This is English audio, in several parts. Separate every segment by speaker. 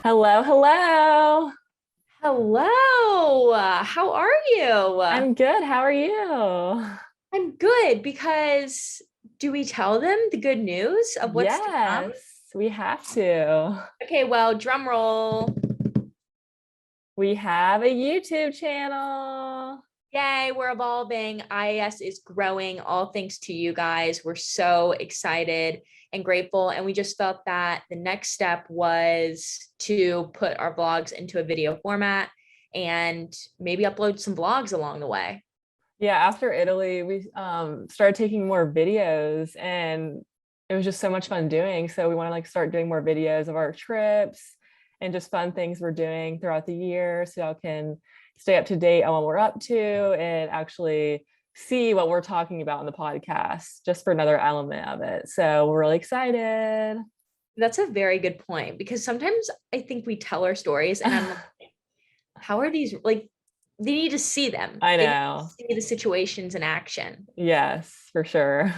Speaker 1: Hello, hello.
Speaker 2: Hello. How are you?
Speaker 1: I'm good. How are you?
Speaker 2: I'm good because do we tell them the good news of what's to come?
Speaker 1: Yes, we have to.
Speaker 2: Okay, well, drum roll.
Speaker 1: We have a YouTube channel.
Speaker 2: Yay, we're evolving. IAS is growing, all thanks to you guys. We're so excited and grateful. And we just felt that the next step was to put our vlogs into a video format and maybe upload some vlogs along the way.
Speaker 1: Yeah, after Italy, we started taking more videos and it was just so much fun doing. So we want to like start doing more videos of our trips and just fun things we're doing throughout the year so y'all can stay up to date on what we're up to and actually see what we're talking about in the podcast just for another element of it. So we're really excited.
Speaker 2: That's a very good point because sometimes I think we tell our stories and I'm like, how are these like they need to see them.
Speaker 1: I
Speaker 2: They need to
Speaker 1: know.
Speaker 2: see the situations in action.
Speaker 1: Yes, for sure.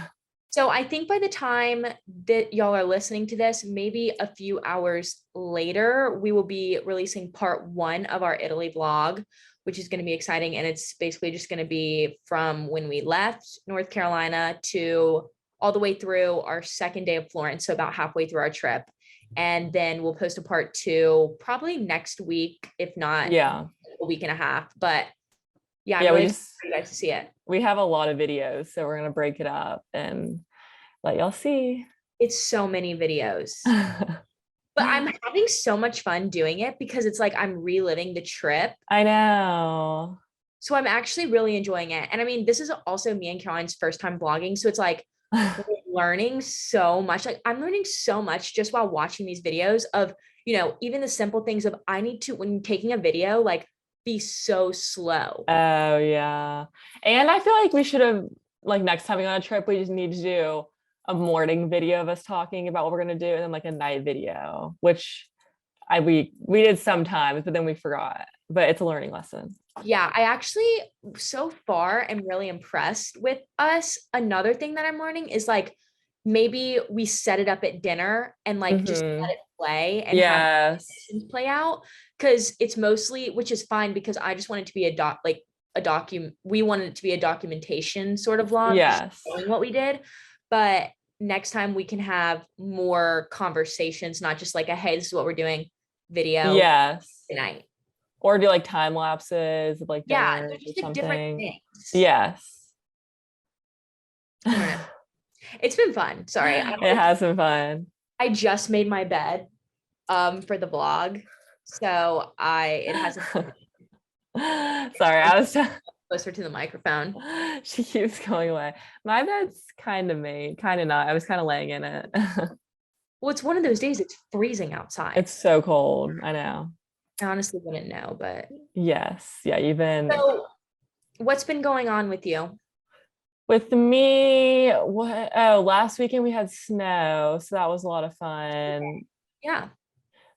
Speaker 2: So I think by the time that y'all are listening to this, maybe a few hours later, we will be releasing part one of our Italy vlog, which is going to be exciting. And it's basically just going to be from when we left North Carolina to all the way through our second day of Florence. So about halfway through our trip. And then we'll post a part two probably next week, if not
Speaker 1: Yeah.
Speaker 2: a week and a half. But yeah, I'm
Speaker 1: Yeah,
Speaker 2: really excited for you guys to see it.
Speaker 1: we have a lot of videos, so we're gonna break it up and let y'all see.
Speaker 2: It's so many videos.
Speaker 1: I
Speaker 2: But I'm having so much fun doing it because it's like I'm reliving the trip.
Speaker 1: know.
Speaker 2: So I'm actually really enjoying it. And I mean, this is also me and Caroline's first time vlogging. So it's like we're learning so much. Like I'm learning so much just while watching these videos of, even the simple things of I need to, when taking a video, like be so slow.
Speaker 1: Oh yeah. And I feel like we should have like next time we go on a trip, we just need to do a morning video of us talking about what we're gonna do and then like a night video, which we did sometimes, but then we forgot. But it's a learning lesson.
Speaker 2: Yeah, I actually so far am really impressed with us. Another thing that I'm learning is like maybe we set it up at dinner and like just let
Speaker 1: Hmm.
Speaker 2: it play and have
Speaker 1: Yes.
Speaker 2: things play out because it's mostly, which is fine because I just want it to be we wanted it to be a documentation sort of vlog, just
Speaker 1: Yes.
Speaker 2: showing what we did. But next time we can have more conversations, not just like a hey, this is what we're doing video
Speaker 1: Yes.
Speaker 2: tonight.
Speaker 1: Or do like time lapses of like
Speaker 2: Yeah,
Speaker 1: dinners
Speaker 2: they're
Speaker 1: or
Speaker 2: just like different
Speaker 1: something.
Speaker 2: things.
Speaker 1: Yes.
Speaker 2: I don't know. It's been fun. Sorry.
Speaker 1: It has been fun.
Speaker 2: I just made my bed for the vlog. So it hasn't
Speaker 1: Sorry, I was
Speaker 2: closer to the microphone.
Speaker 1: she keeps going away. My bed's kind of made, kind of not. I was kind of laying in it.
Speaker 2: Well, it's one of those days it's freezing outside.
Speaker 1: It's so cold. I know.
Speaker 2: I honestly wouldn't know, but
Speaker 1: Yes. Yeah, even
Speaker 2: so what's been going on with you?
Speaker 1: with me, what last weekend we had snow, so that was a lot of fun.
Speaker 2: Yeah.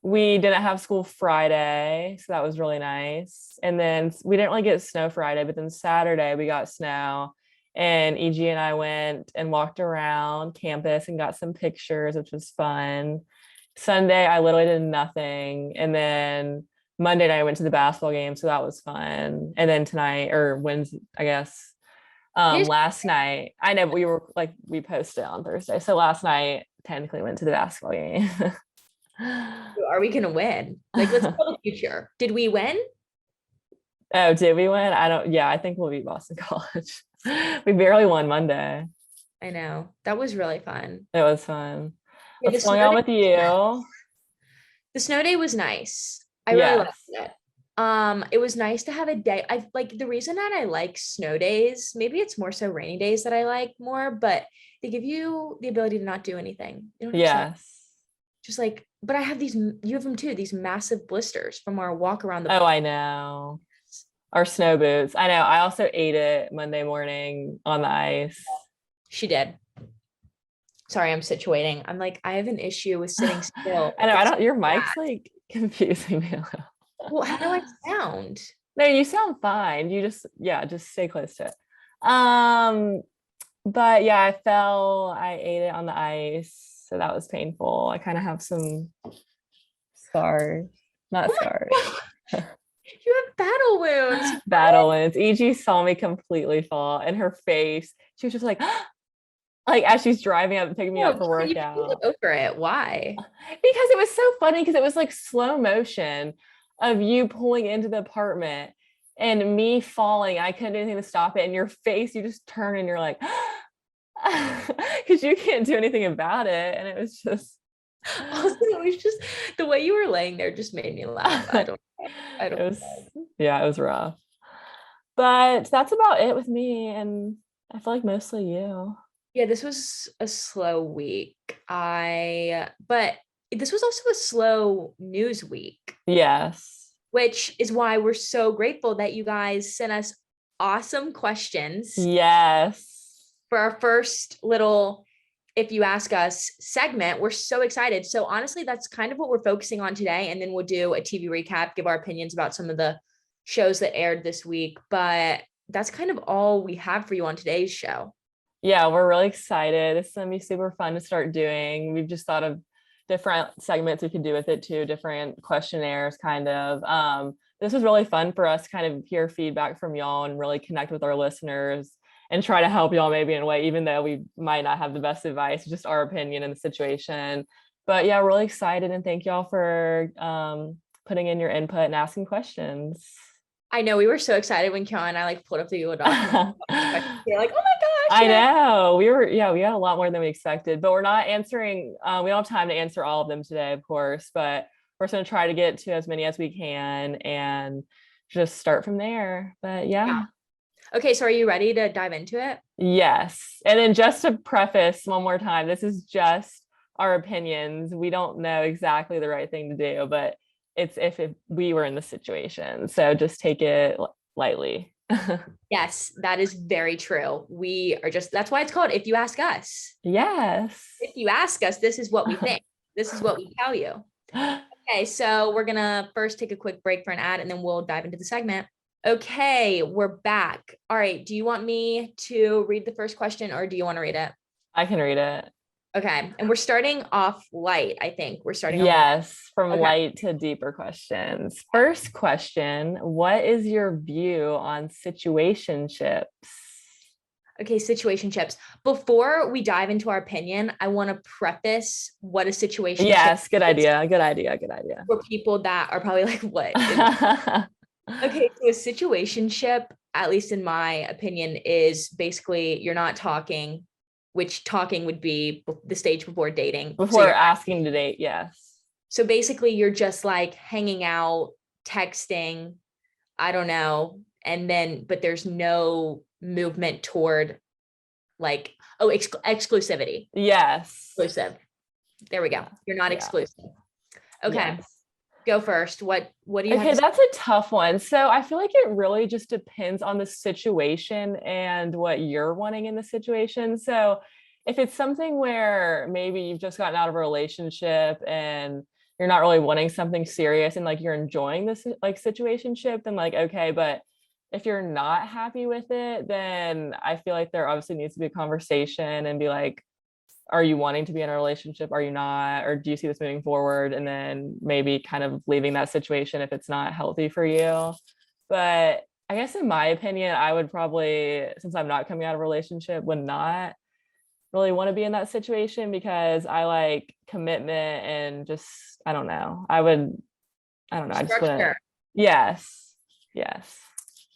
Speaker 1: We didn't have school Friday, so that was really nice. And then we didn't really get snow Friday, but then Saturday we got snow. And EG and I went and walked around campus and got some pictures, which was fun. Sunday, I literally did nothing. And then Monday night, I went to the basketball game, so that was fun. And then tonight, or Wednesday, I guess,
Speaker 2: Yes.
Speaker 1: last night, I know we were like, we posted on Thursday. So last night, technically went to the basketball game.
Speaker 2: Are we gonna win? Like, let's tell the future. Did we win?
Speaker 1: Oh, did we win? I don't, yeah, I think we'll beat Boston College. We barely won Monday.
Speaker 2: I know. That was really fun.
Speaker 1: It was fun.
Speaker 2: Yeah,
Speaker 1: What's going on with you?
Speaker 2: the snow day was nice. I really liked
Speaker 1: Yes.
Speaker 2: it. It was nice to have a day. I like the reason that I like snow days, maybe it's more so rainy days that I like more, but they give you the ability to not do anything. You don't have to like
Speaker 1: Yes.
Speaker 2: just like, but I have you have them too, these massive blisters from our walk around the
Speaker 1: Oh, I know. Our snow boots. I know. I also ate it Monday morning on the ice.
Speaker 2: she did. Sorry, I'm situating. I'm like, I have an issue with sitting still.
Speaker 1: I know. I
Speaker 2: It's
Speaker 1: don't, your
Speaker 2: flat.
Speaker 1: mic's like confusing me a little.
Speaker 2: Well, how do I sound?
Speaker 1: No, you sound fine. You just, yeah, just stay close to it. Um, but yeah, I ate it on the ice, so that was painful. I kind of have some scars, not
Speaker 2: Oh my
Speaker 1: scars.
Speaker 2: God. You have battle wounds.
Speaker 1: Battle wounds. EG saw me completely fall, and her face, she was just like as she's driving up, picking me up
Speaker 2: Oh,
Speaker 1: for
Speaker 2: you can
Speaker 1: workout.
Speaker 2: look over it. Why?
Speaker 1: Because it was so funny because it was like slow motion of you pulling into the apartment and me falling. I couldn't do anything to stop it. And your face, you just turn and you're like, because you can't do anything about it. And it was just,
Speaker 2: Also, it was just the way you were laying there just made me laugh. I
Speaker 1: it
Speaker 2: don't
Speaker 1: was,
Speaker 2: know.
Speaker 1: yeah, it was rough. But that's about it with me. And I feel like mostly you.
Speaker 2: Yeah, this was a slow week. But this was also a slow news week,
Speaker 1: Yes.
Speaker 2: which is why we're so grateful that you guys sent us awesome questions
Speaker 1: Yes.
Speaker 2: for our first little If You Ask Us segment. We're so excited. So honestly, that's kind of what we're focusing on today. And then we'll do a TV recap, give our opinions about some of the shows that aired this week. But that's kind of all we have for you on today's show.
Speaker 1: Yeah, we're really excited. It's gonna be super fun to start doing. We've just thought of different segments we could do with it too, different questionnaires kind of. This was really fun for us to kind of hear feedback from y'all and really connect with our listeners and try to help y'all maybe in a way, even though we might not have the best advice, just our opinion in the situation. But yeah, really excited and thank y'all for putting in your input and asking questions.
Speaker 2: I know we were so excited when Kiara and I like pulled up the Google Doc. You're like, oh my gosh.
Speaker 1: I
Speaker 2: Yeah.
Speaker 1: know we had a lot more than we expected, but we're not answering. We don't have time to answer all of them today, of course, but we're going to try to get to as many as we can and just start from there. But yeah.
Speaker 2: Okay, so are you ready to dive into it?
Speaker 1: Yes. And then just to preface one more time, this is just our opinions. We don't know exactly the right thing to do, but it's if we were in the situation. So just take it lightly.
Speaker 2: Yes, that is very true. We are just, that's why it's called If You Ask Us.
Speaker 1: Yes.
Speaker 2: If you ask us, this is what we think. This is what we tell you. Okay, so we're going to first take a quick break for an ad and then we'll dive into the segment. Okay, we're back. All right, do you want me to read the first question or do you want to read it?
Speaker 1: I can read it.
Speaker 2: Okay, and we're starting off light, I think. We're starting off
Speaker 1: Yes, from
Speaker 2: Okay.
Speaker 1: light to deeper questions. First question, what is your view on situationships?
Speaker 2: Okay, situationships. Before we dive into our opinion, I want to preface what a situationship
Speaker 1: Yes, good
Speaker 2: is
Speaker 1: idea. Good idea. Good idea.
Speaker 2: for people that are probably like, what? Okay, so a situationship, at least in my opinion, is basically you're not talking, which talking would be the stage before dating.
Speaker 1: Before asking to date, yes.
Speaker 2: So basically you're just like hanging out, texting, I don't know, and then but there's no movement toward like exclusivity.
Speaker 1: Yes.
Speaker 2: Exclusive. There we go. You're not exclusive. Okay.
Speaker 1: Yes.
Speaker 2: Go first. What do you have
Speaker 1: Okay,
Speaker 2: to
Speaker 1: that's a tough one. So I feel like it really just depends on the situation and what you're wanting in the situation. So if it's something where maybe you've just gotten out of a relationship and you're not really wanting something serious and like you're enjoying this like situationship, then like okay, but if you're not happy with it, then I feel like there obviously needs to be a conversation and be like, are you wanting to be in a relationship? Are you not? Or do you see this moving forward? And then maybe kind of leaving that situation if it's not healthy for you. But I guess in my opinion, I would probably, since I'm not coming out of a relationship, would not really want to be in that situation because I like commitment and just, I don't know. I don't know. I just wouldn't. Yes. Yes.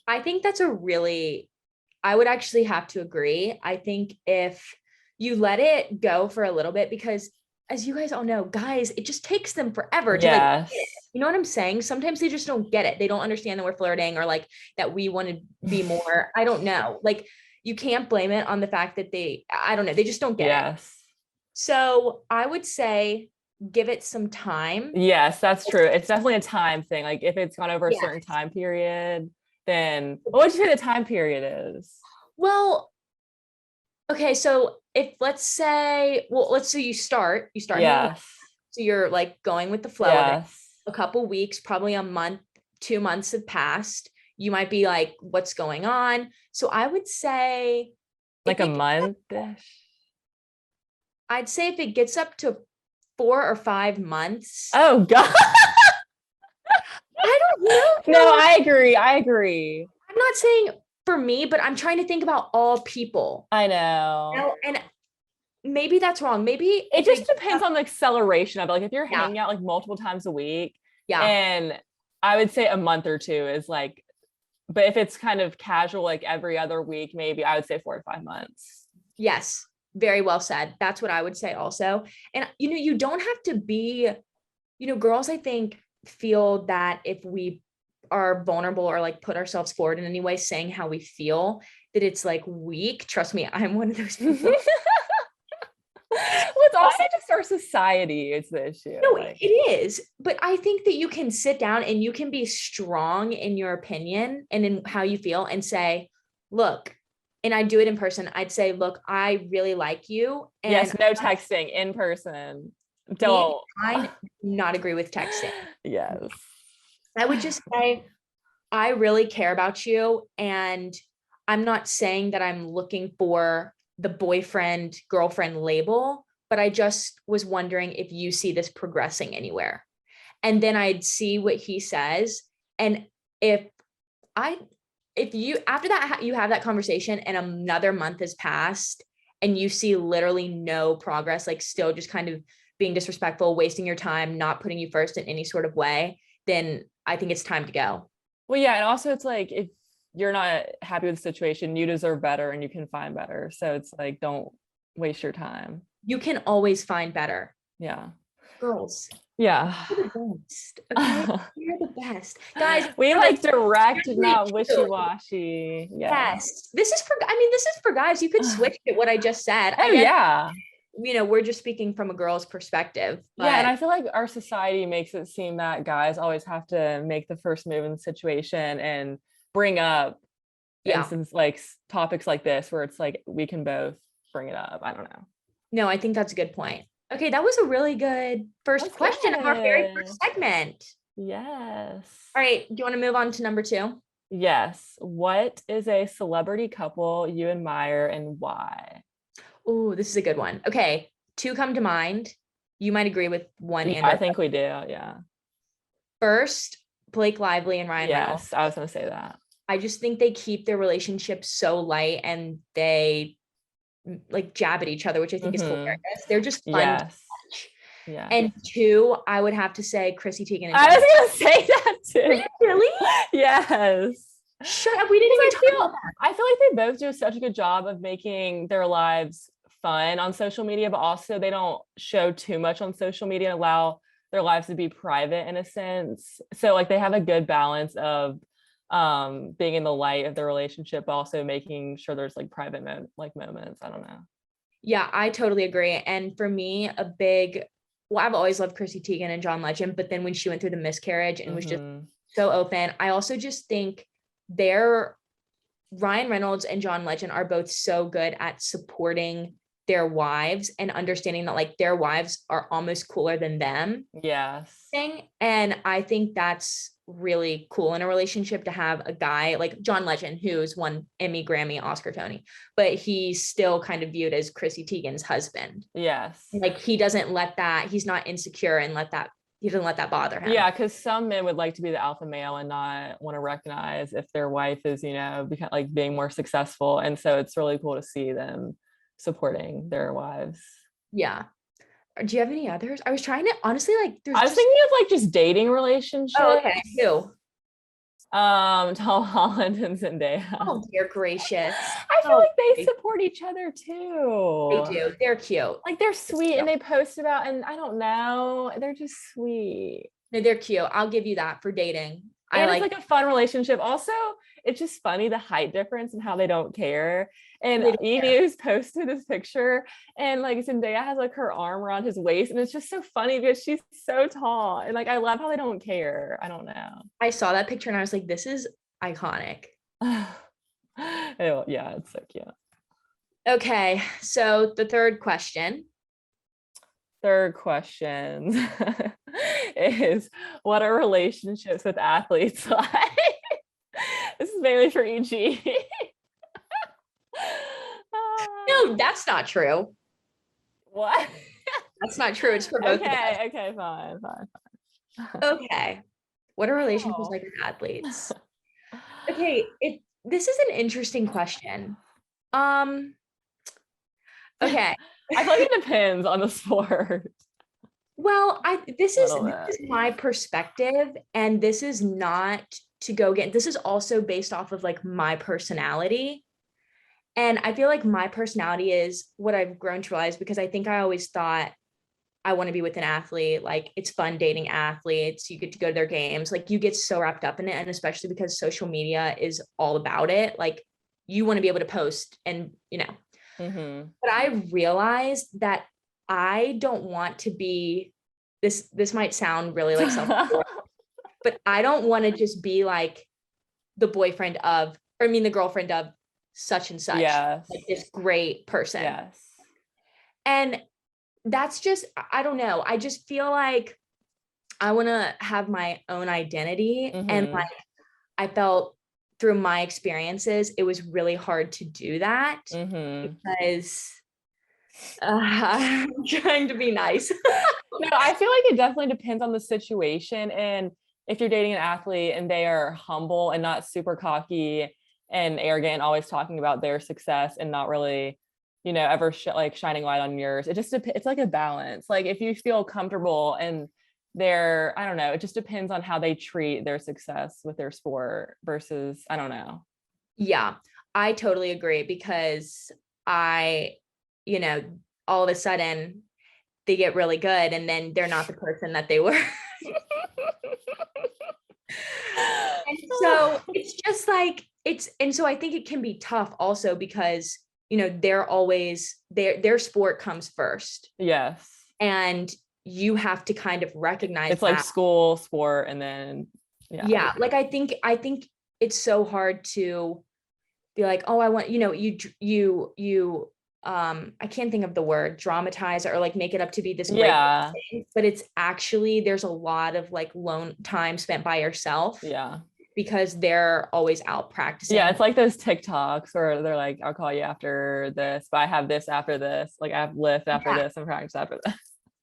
Speaker 2: I think that's I would actually have to agree. I think if you let it go for a little bit, because as you guys all know, guys, it just takes them forever to
Speaker 1: Yes.
Speaker 2: you know what I'm saying? Sometimes they just don't get it. They don't understand that we're flirting or like that we want to be more. I don't know. Like you can't blame it on the fact that I don't know, they just don't get it. So I would say give it some time.
Speaker 1: Yes, that's true. It's definitely a time thing. Like if it's gone over a certain time period, then what would you say the time period is?
Speaker 2: Well, okay, so if let's say you start
Speaker 1: Yes.
Speaker 2: so you're like going with the flow of it. A couple weeks, probably a month, 2 months have passed. You might be like, what's going on? So I would say
Speaker 1: like a month-ish.
Speaker 2: I'd say if it gets up to 4 or 5 months.
Speaker 1: Oh God.
Speaker 2: I don't know.
Speaker 1: No, I agree.
Speaker 2: I'm not saying for me, but I'm trying to think about all people.
Speaker 1: I know.
Speaker 2: And maybe that's wrong. Maybe
Speaker 1: It just depends on the acceleration of it. Like if you're
Speaker 2: Yeah.
Speaker 1: hanging out like multiple times a week,
Speaker 2: Yeah.
Speaker 1: and I would say a month or 2 is like, but if it's kind of casual, like every other week, maybe I would say 4 to 5 months.
Speaker 2: Yes, very well said. That's what I would say also. And you don't have to be, girls, I think, feel that if we are vulnerable or like put ourselves forward in any way, saying how we feel, that it's like weak. Trust me, I'm one of those people.
Speaker 1: Well, it's also just our society. It's the issue.
Speaker 2: No,
Speaker 1: Like,
Speaker 2: it is. But I think that you can sit down and you can be strong in your opinion and in how you feel and say, look, and I do it in person. I'd say, look, I really like you. And
Speaker 1: yes, no texting, in person. Don't.
Speaker 2: I not agree with texting.
Speaker 1: Yes.
Speaker 2: I would just say, I really care about you. And I'm not saying that I'm looking for the boyfriend, girlfriend label, but I just was wondering if you see this progressing anywhere. And then I'd see what he says. And if you, after that, you have that conversation and another month has passed and you see literally no progress, like still just kind of being disrespectful, wasting your time, not putting you first in any sort of way, then I think it's time to go.
Speaker 1: Well, yeah. And also it's like, if you're not happy with the situation, you deserve better and you can find better. So it's like, don't waste your time.
Speaker 2: You can always find better.
Speaker 1: Yeah.
Speaker 2: Girls,
Speaker 1: Yeah.
Speaker 2: you're the best. Okay. You're the best. Guys,
Speaker 1: We like direct,
Speaker 2: really
Speaker 1: not
Speaker 2: cute.
Speaker 1: wishy-washy. Yeah.
Speaker 2: Yes. This is for guys. You could switch it what I just said.
Speaker 1: Oh,
Speaker 2: I guess,
Speaker 1: yeah.
Speaker 2: we're just speaking from a girl's perspective.
Speaker 1: Yeah, and I feel like our society makes it seem that guys always have to make the first move in the situation and bring up instance like topics like this where it's like we can both bring it up. I don't know.
Speaker 2: No, I think that's a good point. Okay, that was a really good first question of our very first segment.
Speaker 1: Yes.
Speaker 2: All right, do you want to move on to number 2?
Speaker 1: Yes. What is a celebrity couple you admire and why?
Speaker 2: Oh, this is a good one. Okay, 2 come to mind. You might agree with one.
Speaker 1: Yeah, I think we do. Yeah.
Speaker 2: First, Blake Lively and Ryan Reynolds.
Speaker 1: Yes, I was going to say that.
Speaker 2: I just think they keep their relationship so light and they like jab at each other, which I think is hilarious. They're just fun to watch.
Speaker 1: Yeah.
Speaker 2: And 2, I would have to say Chrissy Teigen.
Speaker 1: I was going to say that too.
Speaker 2: Really?
Speaker 1: Yes.
Speaker 2: Shut up. We didn't even talk about that.
Speaker 1: I feel like they both do such a good job of making their lives fun on social media, but also they don't show too much on social media and allow their lives to be private in a sense. So like they have a good balance of being in the light of the relationship, but also making sure there's like private moments. I don't know.
Speaker 2: Yeah, I totally agree. And for me, I've always loved Chrissy Teigen and John Legend, but then when she went through the miscarriage and was just so open, I also just think Ryan Reynolds and John Legend are both so good at supporting their wives and understanding that like their wives are almost cooler than them.
Speaker 1: Yes.
Speaker 2: And I think that's really cool in a relationship to have a guy like John Legend, who's won Emmy, Grammy, Oscar, Tony, but he's still kind of viewed as Chrissy Teigen's husband.
Speaker 1: Yes.
Speaker 2: Like he's not insecure and he doesn't let that bother him.
Speaker 1: Yeah, because some men would like to be the alpha male and not want to recognize if their wife is, like being more successful. And so it's really cool to see them supporting their wives.
Speaker 2: Yeah. Do you have any others? I was trying to honestly
Speaker 1: I was thinking of like just dating relationships.
Speaker 2: Oh, okay. Who?
Speaker 1: Tom Holland and Zendaya.
Speaker 2: Oh dear gracious.
Speaker 1: I feel like they support each other too.
Speaker 2: They do. They're cute.
Speaker 1: Like they're sweet and they post about, and I don't know, they're just sweet.
Speaker 2: No, they're cute. I'll give you that for dating.
Speaker 1: And it's like a fun relationship. Also, it's just funny the height difference and how they don't care. And E-News posted this picture and like Zendaya has like her arm around his waist, and it's just so funny because she's so tall. And like I love how they don't care. I don't know.
Speaker 2: I saw that picture and I was like, this is iconic.
Speaker 1: Yeah, it's so cute.
Speaker 2: Okay, so the third question
Speaker 1: is, what are relationships with athletes like? This is mainly for EG.
Speaker 2: No, that's not true.
Speaker 1: What?
Speaker 2: That's not true. It's for both of us.
Speaker 1: Okay, fine.
Speaker 2: Okay. What are relationships
Speaker 1: Oh.
Speaker 2: like with athletes? Okay, this is an interesting question. Um, okay.
Speaker 1: I feel like it depends on the sport.
Speaker 2: Well,
Speaker 1: A little
Speaker 2: this
Speaker 1: bit.
Speaker 2: is my perspective, and this is not to go get, this is also based off of like my personality. And I feel like my personality is what I've grown to realize, because I think I always thought I want to be with an athlete. Like, it's fun dating athletes. You get to go to their games. Like, you get so wrapped up in it. And especially because social media is all about it. Like, you want to be able to post and, but I realized that I don't want to be this might sound really like self, but I don't want to just be like the boyfriend of, or I mean, the girlfriend of such and such,
Speaker 1: Yes.
Speaker 2: like this great person.
Speaker 1: Yes.
Speaker 2: And that's just, I don't know. I just feel like I want to have my own identity. And like, I felt through my experiences, it was really hard to do that because I'm trying to be nice.
Speaker 1: No, I feel like it definitely depends on the situation. And if you're dating an athlete and they are humble and not super cocky and arrogant, always talking about their success and not really, ever like shining light on yours, it's like a balance. Like, if you feel comfortable and I don't know, it just depends on how they treat their success with their sport versus, I don't know.
Speaker 2: Yeah, I totally agree, because all of a sudden they get really good and then they're not the person that they were. And so it's just like, and so I think it can be tough also because, they're always their sport comes first.
Speaker 1: Yes.
Speaker 2: And you have to kind of recognize
Speaker 1: it's like school, sport, and then
Speaker 2: yeah. Like, I think it's so hard to be like, oh, I want, you I can't think of the word, dramatize or like make it up to be this great thing, but it's actually, there's a lot of like lone time spent by yourself.
Speaker 1: Yeah.
Speaker 2: Because they're always out practicing.
Speaker 1: Yeah, it's like those TikToks where they're like, I'll call you after this, but I have this after this. Like, I have lift after this and practice after this.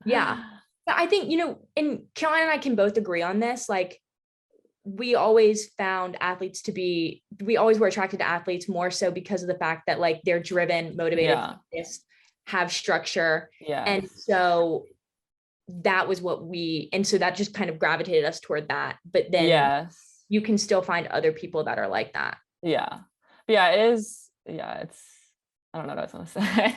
Speaker 2: Yeah. But I think, and Caroline and I can both agree on this. Like, we always found athletes we always were attracted to athletes more so because of the fact that like they're driven, motivated, have structure. And so that was and so that just kind of gravitated us toward that. But then you can still find other people that are like that.
Speaker 1: Yeah. It is. Yeah. I don't know what I was going to say.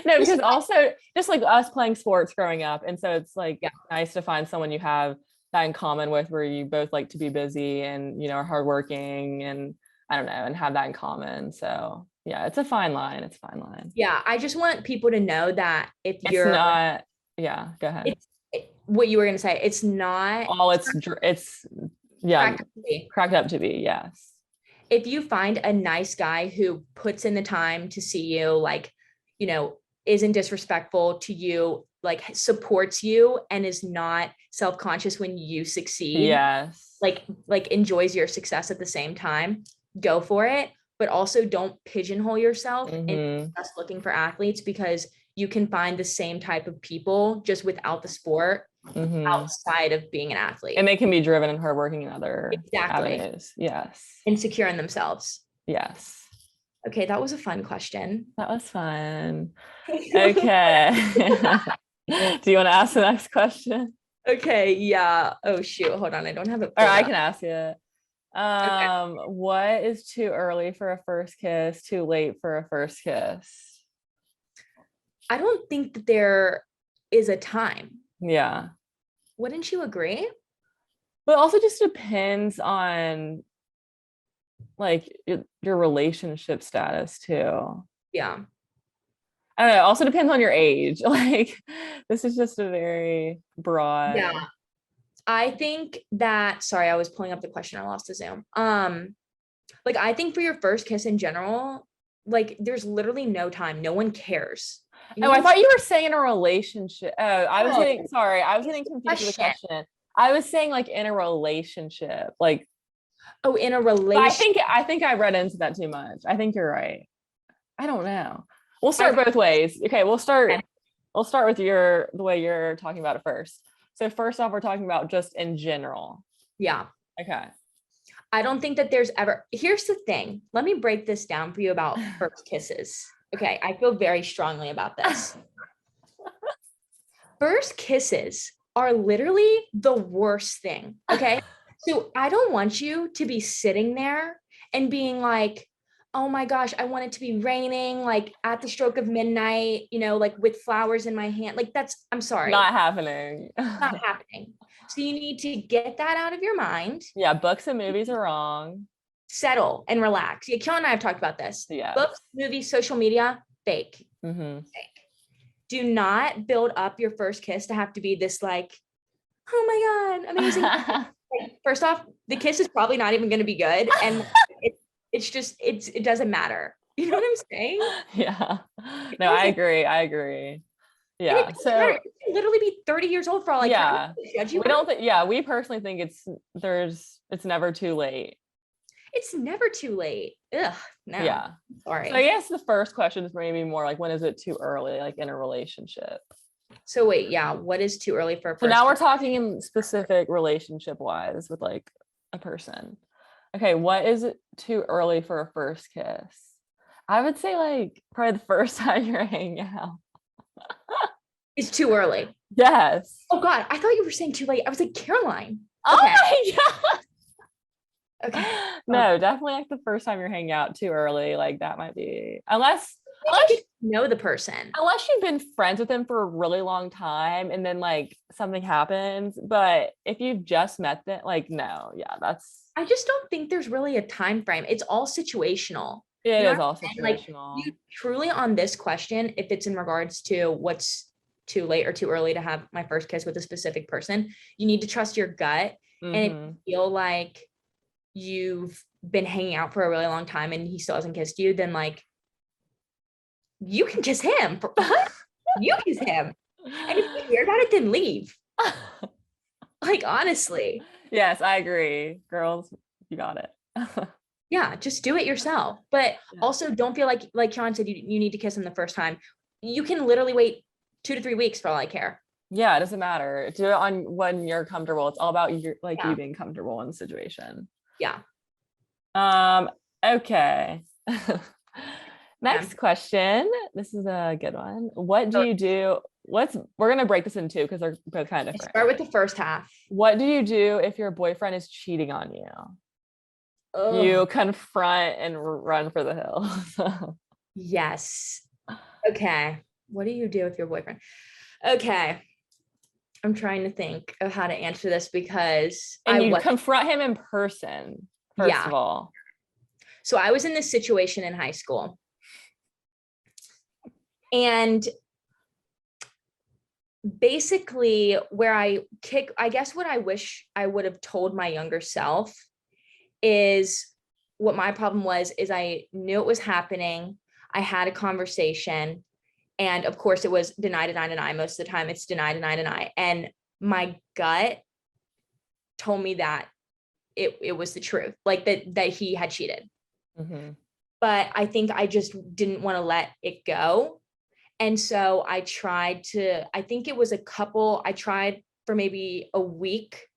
Speaker 1: No, because also just like us playing sports growing up. And so it's like nice to find someone you have that in common with, where you both like to be busy and, are hardworking and I don't know, and have that in common. So yeah, it's a fine line.
Speaker 2: Yeah. I just want people to know that if you're
Speaker 1: not, go ahead.
Speaker 2: What you were going to say, it's not
Speaker 1: all it's cracked up to be. Yes.
Speaker 2: If you find a nice guy who puts in the time to see you, like, isn't disrespectful to you, like supports you and is not self-conscious when you succeed.
Speaker 1: Yes.
Speaker 2: Like enjoys your success at the same time, go for it. But also don't pigeonhole yourself in just looking for athletes, because you can find the same type of people just without the sport outside of being an athlete.
Speaker 1: And they can be driven and hardworking in other avenues. Yes.
Speaker 2: And secure in themselves.
Speaker 1: Yes.
Speaker 2: Okay, that was a fun question.
Speaker 1: That was fun. Okay. Do you want to ask the next question?
Speaker 2: Okay, yeah. Oh shoot, hold on. I don't have it.
Speaker 1: Or I can ask it. What is too early for a first kiss, too late for a first kiss?
Speaker 2: I don't think that there is a time.
Speaker 1: Yeah.
Speaker 2: Wouldn't you agree?
Speaker 1: But it also just depends on like your relationship status too.
Speaker 2: Yeah.
Speaker 1: I don't know. It also depends on your age. Like, this is just a very broad.
Speaker 2: Yeah. I think that, sorry, I was pulling up the question. I lost the Zoom. Like, I think for your first kiss in general, like, there's literally no time. No one cares.
Speaker 1: I thought you were saying in a relationship. I was getting confused with the question. I was saying like in a relationship, like.
Speaker 2: Oh, in a relationship.
Speaker 1: I think I read into that too much. I think you're right. I don't know. We'll start both ways. Okay, we'll start. we'll start with the way you're talking about it first. So first off, we're talking about just in general.
Speaker 2: Yeah.
Speaker 1: Okay.
Speaker 2: I don't think that here's the thing. Let me break this down for you about first kisses. Okay. I feel very strongly about this. First kisses are literally the worst thing. Okay. So I don't want you to be sitting there and being like, oh my gosh, I want it to be raining, like at the stroke of midnight, like with flowers in my hand. Like I'm sorry.
Speaker 1: Not happening.
Speaker 2: Not happening. So you need to get that out of your mind.
Speaker 1: Yeah, books and movies are wrong.
Speaker 2: Settle and relax. Yeah, Kel and I have talked about this.
Speaker 1: Yeah.
Speaker 2: Books, movies, social media, fake. Fake. Do not build up your first kiss to have to be this like, oh my God, amazing. First off, the kiss is probably not even going to be good. And it doesn't matter. You know what I'm saying?
Speaker 1: Yeah. No, I agree. Yeah. So
Speaker 2: you can literally be 30 years old for all
Speaker 1: we personally think it's never too late.
Speaker 2: It's never too late. Ugh, no.
Speaker 1: Yeah.
Speaker 2: Sorry.
Speaker 1: So I guess the first question is maybe more like, when is it too early, like in a relationship?
Speaker 2: So wait, yeah. What is too early for a
Speaker 1: person? So now we're talking in specific relationship wise with like a person. Okay. What is it too early for a first kiss? I would say like probably the first time you're hanging out.
Speaker 2: It's too early.
Speaker 1: Yes.
Speaker 2: Oh God. I thought you were saying too late. I was like, Caroline.
Speaker 1: Okay. Oh my God.
Speaker 2: Okay.
Speaker 1: No, definitely like the first time you're hanging out too early. Like that might be, unless
Speaker 2: you know the person.
Speaker 1: Unless you've been friends with them for a really long time and then like something happens. But if you've just met them, like, no, yeah,
Speaker 2: I just don't think there's really a time frame. It's all situational.
Speaker 1: It is all situational.
Speaker 2: Like, you truly on this question, if it's in regards to what's too late or too early to have my first kiss with a specific person, you need to trust your gut. And if you feel like you've been hanging out for a really long time and he still hasn't kissed you, then like you can kiss him. You kiss him. And if you hear about it, then leave. Like, honestly.
Speaker 1: Yes, I agree. Girls, you got it.
Speaker 2: Yeah, just do it yourself. But also don't feel like Sean said, you need to kiss him the first time. You can literally wait 2 to 3 weeks for all I care.
Speaker 1: Yeah, it doesn't matter. Do it on when you're comfortable. It's all about you being comfortable in the situation.
Speaker 2: Yeah.
Speaker 1: Okay. Next question. This is a good one. What do you do? We're gonna break this in two because they're both kind of different.
Speaker 2: Start with the first half.
Speaker 1: What do you do if your boyfriend is cheating on you? Ugh. You confront and run for the hills.
Speaker 2: Yes. Okay. What do you do with your boyfriend? Okay. I'm trying to think of how to answer this because
Speaker 1: you confront him in person, first of all.
Speaker 2: So I was in this situation in high school. And basically I guess what I wish I would have told my younger self is what my problem was, is I knew it was happening. I had a conversation. And of course it was deny. Most of the time it's deny. And my gut told me that it was the truth, like that he had cheated. Mm-hmm. But I think I just didn't want to let it go. And so I tried for maybe a week.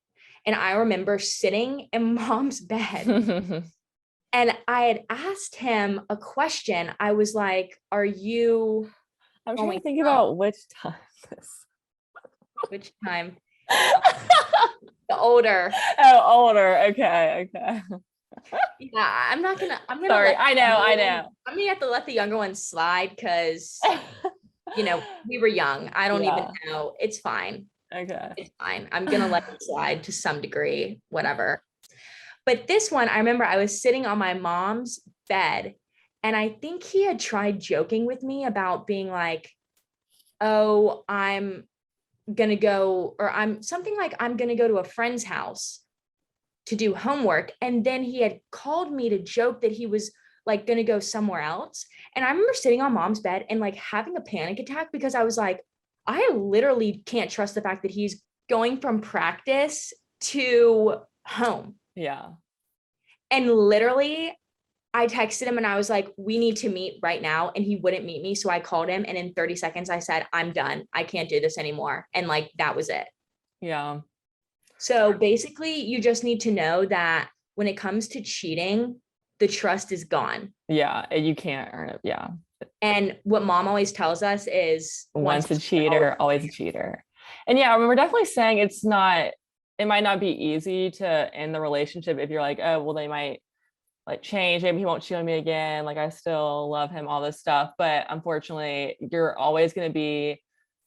Speaker 2: And I remember sitting in Mom's bed and I had asked him a question. I was like, I'm
Speaker 1: trying to think about which time
Speaker 2: Which time? The older.
Speaker 1: Oh, older. Okay.
Speaker 2: Yeah, I'm gonna.
Speaker 1: Sorry, I know.
Speaker 2: I'm gonna have to let the younger one slide because, we were young. I don't even know. It's fine.
Speaker 1: Okay.
Speaker 2: It's fine. I'm gonna let it slide to some degree, whatever. But this one, I remember I was sitting on my mom's bed, and I think he had tried joking with me about being like, "Oh, I'm gonna go," or I'm gonna go to a friend's house to do homework. And then he had called me to joke that he was like gonna go somewhere else. And I remember sitting on Mom's bed and like having a panic attack because I was like, I literally can't trust the fact that he's going from practice to home.
Speaker 1: Yeah.
Speaker 2: And literally I texted him and I was like, we need to meet right now. And he wouldn't meet me. So I called him. And in 30 seconds, I said, I'm done. I can't do this anymore. And like, that was it.
Speaker 1: Yeah.
Speaker 2: So basically, you just need to know that when it comes to cheating, the trust is gone.
Speaker 1: Yeah. You can't earn it. Yeah.
Speaker 2: And what mom always tells us is
Speaker 1: Once a cheater, always a cheater. And yeah, I mean, we're definitely saying it might not be easy to end the relationship if you're like, oh, well, they might like change. Maybe he won't cheat on me again. Like, I still love him, all this stuff. But unfortunately, you're always going to be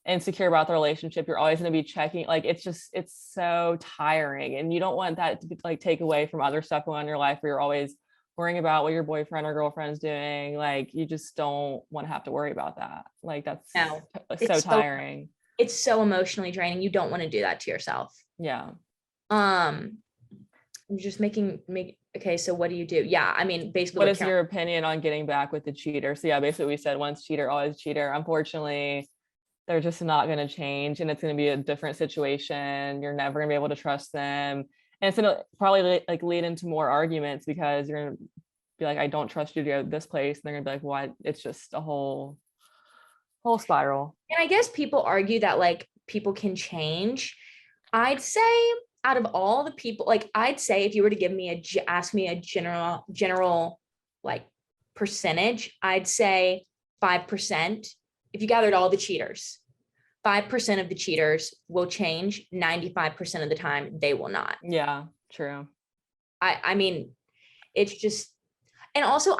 Speaker 1: insecure about the relationship. You're always going to be checking. Like, it's so tiring. And you don't want that to like take away from other stuff going on in your life where you're always worrying about what your boyfriend or girlfriend's doing. Like, you just don't want to have to worry about that. Like, that's so tiring.
Speaker 2: It's so emotionally draining. You don't want to do that to yourself.
Speaker 1: Yeah.
Speaker 2: Just okay, so what do you do? Yeah, I mean, basically,
Speaker 1: what is your opinion on getting back with the cheater? So yeah, basically we said once cheater, always cheater. Unfortunately, they're just not going to change, and it's going to be a different situation. You're never going to be able to trust them, and it's going to probably like lead into more arguments because you're going to be like, I don't trust you to go to this place, and they're going to be like, what? It's just a whole spiral.
Speaker 2: And I guess people argue that like people can change. I'd say out of all the people, like I'd say if you were to ask me a general like percentage, I'd say 5%. If you gathered all the cheaters, 5% of the cheaters will change. 95% of the time they will not.
Speaker 1: Yeah, true.
Speaker 2: I mean, it's just, and also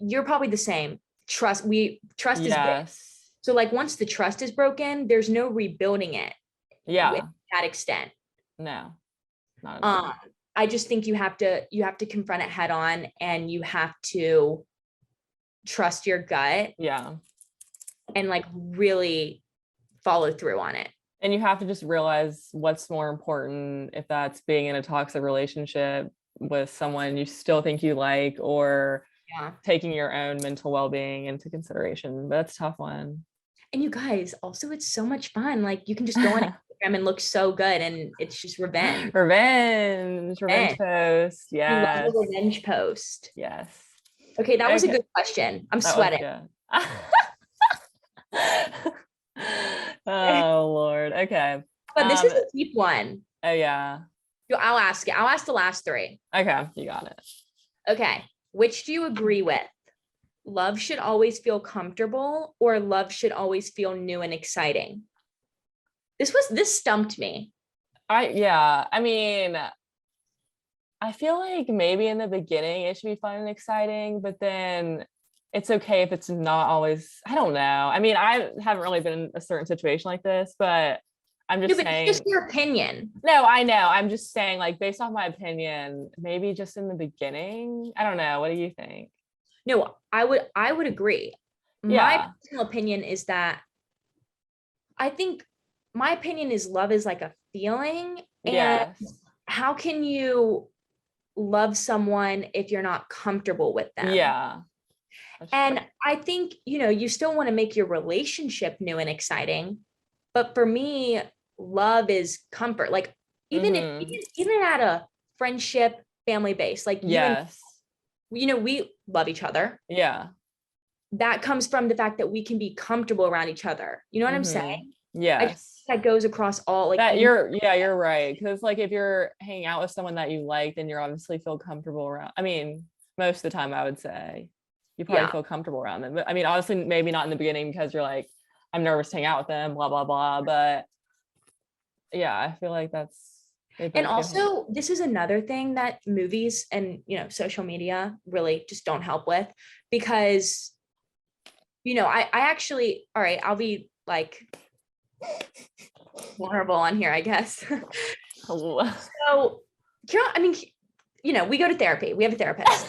Speaker 2: you're probably the same. Trust is big. So like once the trust is broken, there's no rebuilding it.
Speaker 1: Yeah.
Speaker 2: To that extent.
Speaker 1: No.
Speaker 2: I just think you have to confront it head on, and you have to trust your gut.
Speaker 1: Yeah.
Speaker 2: And like really follow through on it.
Speaker 1: And you have to just realize what's more important, if that's being in a toxic relationship with someone you still think you like, or taking your own mental well-being into consideration. But that's a tough one.
Speaker 2: And you guys, also, it's so much fun. Like, you can just go on Instagram and look so good, and it's just revenge
Speaker 1: post. Yeah,
Speaker 2: we love a revenge post.
Speaker 1: Yes.
Speaker 2: Okay, that was a good question. I'm sweating.
Speaker 1: Oh Lord. Okay,
Speaker 2: but this is a deep one.
Speaker 1: Oh yeah,
Speaker 2: I'll ask the last three.
Speaker 1: Okay, you got it.
Speaker 2: Okay, which do you agree with? Love should always feel comfortable, or love should always feel new and exciting? This stumped me.
Speaker 1: I mean, I feel like maybe in the beginning it should be fun and exciting, but then it's okay if it's not always. I don't know. I mean, I haven't really been in a certain situation like this, but I'm just saying.
Speaker 2: It's just your opinion.
Speaker 1: No, I know. I'm just saying, like, based off my opinion, maybe just in the beginning. I don't know. What do you think?
Speaker 2: No, I would agree. My personal opinion is that I think my opinion is love is like a feeling. And how can you love someone if you're not comfortable with them?
Speaker 1: Yeah.
Speaker 2: And I think, you still want to make your relationship new and exciting. But for me, love is comfort. Like even at a friendship, family base, like we love each other.
Speaker 1: Yeah.
Speaker 2: That comes from the fact that we can be comfortable around each other. You know what I'm saying?
Speaker 1: Yes.
Speaker 2: That goes across all like
Speaker 1: that. You're right. Because like if you're hanging out with someone that you like, then you're obviously feel comfortable around. I mean, most of the time I would say you probably feel comfortable around them. But I mean, honestly, maybe not in the beginning because you're like, I'm nervous to hang out with them, blah, blah, blah. But yeah, I feel like that's.
Speaker 2: And also, this is another thing that movies and, social media really just don't help with, because, I actually, all right, I'll be like vulnerable on here, I guess. So, I mean, we go to therapy. We have a therapist.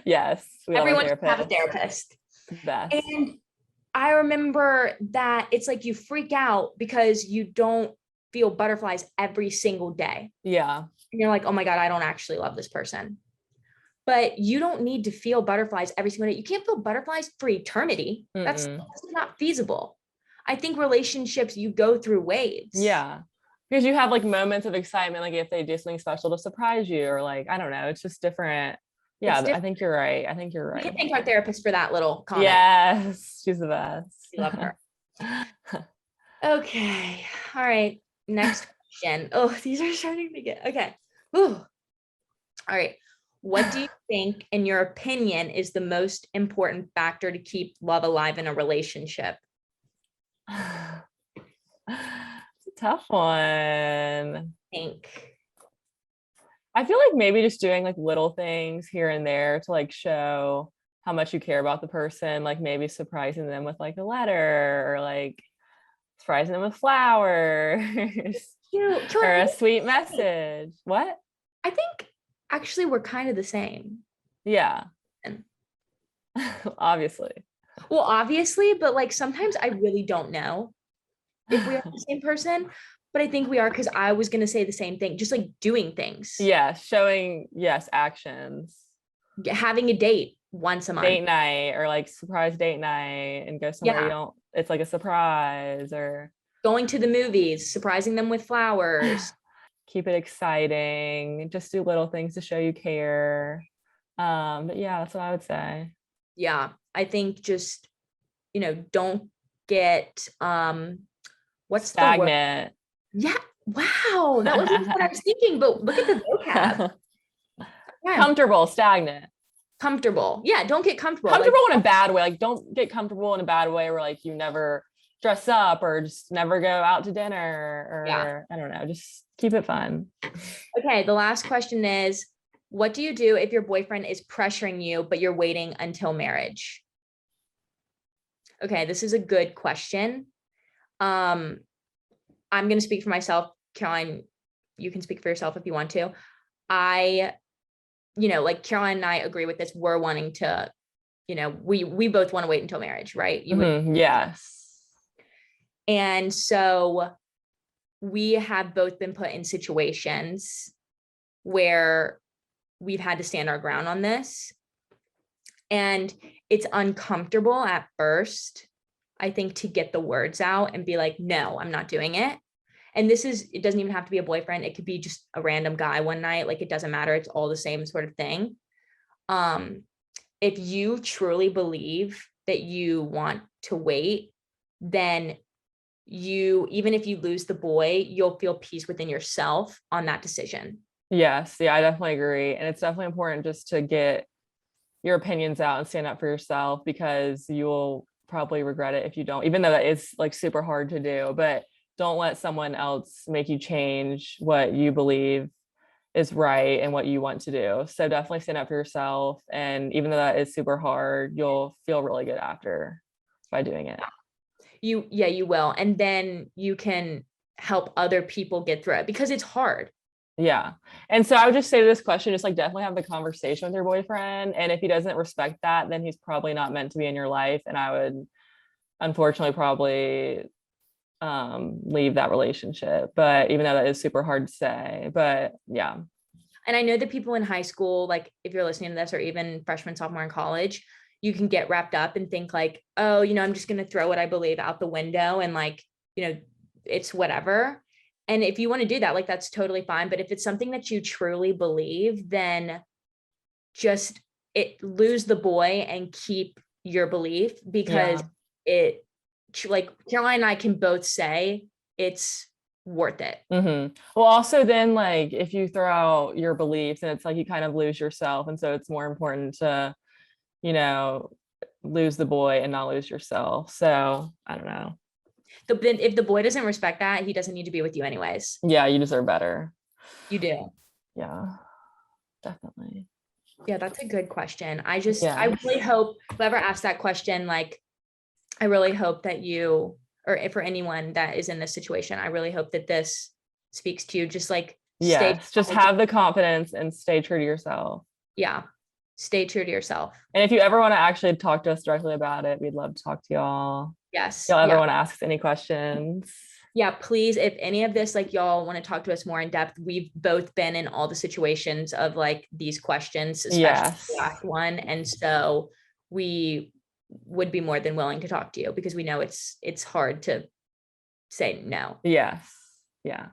Speaker 1: Yes.
Speaker 2: Everyone should have a therapist.
Speaker 1: Best.
Speaker 2: And I remember that it's like you freak out because you don't feel butterflies every single day.
Speaker 1: Yeah.
Speaker 2: And you're like, oh my God, I don't actually love this person. But you don't need to feel butterflies every single day. You can't feel butterflies for eternity. That's not feasible. I think relationships, you go through waves.
Speaker 1: Yeah. Because you have like moments of excitement, like if they do something special to surprise you, or like, I don't know, it's just different Yeah, I think you're right. I think you're
Speaker 2: We
Speaker 1: right.
Speaker 2: can thank our therapist for that little comment.
Speaker 1: Yes, she's the best.
Speaker 2: We love her. Okay. All right. Next question. Oh, these are starting to get okay. Ooh. All right. What do you think, in your opinion, is the most important factor to keep love alive in a relationship?
Speaker 1: It's a tough one.
Speaker 2: Think.
Speaker 1: I feel like maybe just doing like little things here and there to like show how much you care about the person, like maybe surprising them with like a letter or like surprising them with flowers
Speaker 2: Cute.
Speaker 1: or a sweet message. What?
Speaker 2: I think actually we're kind of the same.
Speaker 1: Yeah.
Speaker 2: And-
Speaker 1: Obviously.
Speaker 2: Well, obviously, but like sometimes I really don't know if we are the same person, but I think we are because I was gonna say the same thing, just like doing things.
Speaker 1: Yeah, showing actions.
Speaker 2: Having a date once a month.
Speaker 1: Date night or like surprise date night and go somewhere you don't, it's like a surprise, or
Speaker 2: going to the movies, surprising them with flowers.
Speaker 1: Keep it exciting. Just do little things to show you care. But yeah, that's what I would say.
Speaker 2: Yeah, I think just, don't get what's
Speaker 1: stagnant.
Speaker 2: The word? Yeah. Wow, that wasn't what I was thinking, but look at the vocab. Yeah.
Speaker 1: Comfortable, stagnant.
Speaker 2: Comfortable. Yeah, don't get comfortable.
Speaker 1: Comfortable in a bad way. Like don't get comfortable in a bad way where like you never dress up or just never go out to dinner or I don't know, just keep it fun.
Speaker 2: Okay, the last question is, what do you do if your boyfriend is pressuring you, but you're waiting until marriage? Okay, this is a good question. I'm going to speak for myself. Caroline, you can speak for yourself if you want to. Like Caroline and I agree with this. We're wanting to, we both want to wait until marriage, right?
Speaker 1: Yes.
Speaker 2: And so we have both been put in situations where we've had to stand our ground on this. And it's uncomfortable at first, I think, to get the words out and be like, no, I'm not doing it. And it doesn't even have to be a boyfriend. It could be just a random guy one night. Like, it doesn't matter. It's all the same sort of thing. If you truly believe that you want to wait, then even if you lose the boy, you'll feel peace within yourself on that decision.
Speaker 1: Yes. Yeah, I definitely agree. And it's definitely important just to get your opinions out and stand up for yourself, because you will probably regret it if you don't, even though that is like super hard to do. But don't let someone else make you change what you believe is right and what you want to do. So definitely stand up for yourself. And even though that is super hard, you'll feel really good after by doing it.
Speaker 2: You will. And then you can help other people get through it, because it's hard.
Speaker 1: Yeah. And so I would just say to this question, just like definitely have the conversation with your boyfriend. And if he doesn't respect that, then he's probably not meant to be in your life. And I would unfortunately probably leave that relationship. But even though that is super hard to say, but yeah.
Speaker 2: And I know that people in high school, like if you're listening to this, or even freshman, sophomore in college, you can get wrapped up and think like, oh, I'm just going to throw what I believe out the window and like, it's whatever. And if you want to do that, like, that's totally fine. But if it's something that you truly believe, then just lose the boy and keep your belief, because like Caroline and I can both say it's worth it.
Speaker 1: Mm-hmm. Well, also then like if you throw out your beliefs, and it's like you kind of lose yourself. And so it's more important to, lose the boy and not lose yourself. So I don't know.
Speaker 2: If the boy doesn't respect that, he doesn't need to be with you anyways.
Speaker 1: Yeah, you deserve better.
Speaker 2: You do.
Speaker 1: Yeah, definitely.
Speaker 2: Yeah, that's a good question. I really hope whoever asked that question, like, I really hope that you, or if for anyone that is in this situation, I really hope that this speaks to you. Just like,
Speaker 1: just have the confidence and stay true to yourself.
Speaker 2: Yeah. Stay true to yourself.
Speaker 1: And if you ever want to actually talk to us directly about it, we'd love to talk to y'all.
Speaker 2: Yes.
Speaker 1: Y'all ever want to ask us any questions?
Speaker 2: Yeah, please. If any of this, like, y'all want to talk to us more in depth, we've both been in all the situations of like these questions, especially the last one. And so we would be more than willing to talk to you, because we know it's hard to say no.
Speaker 1: Yes. Yeah.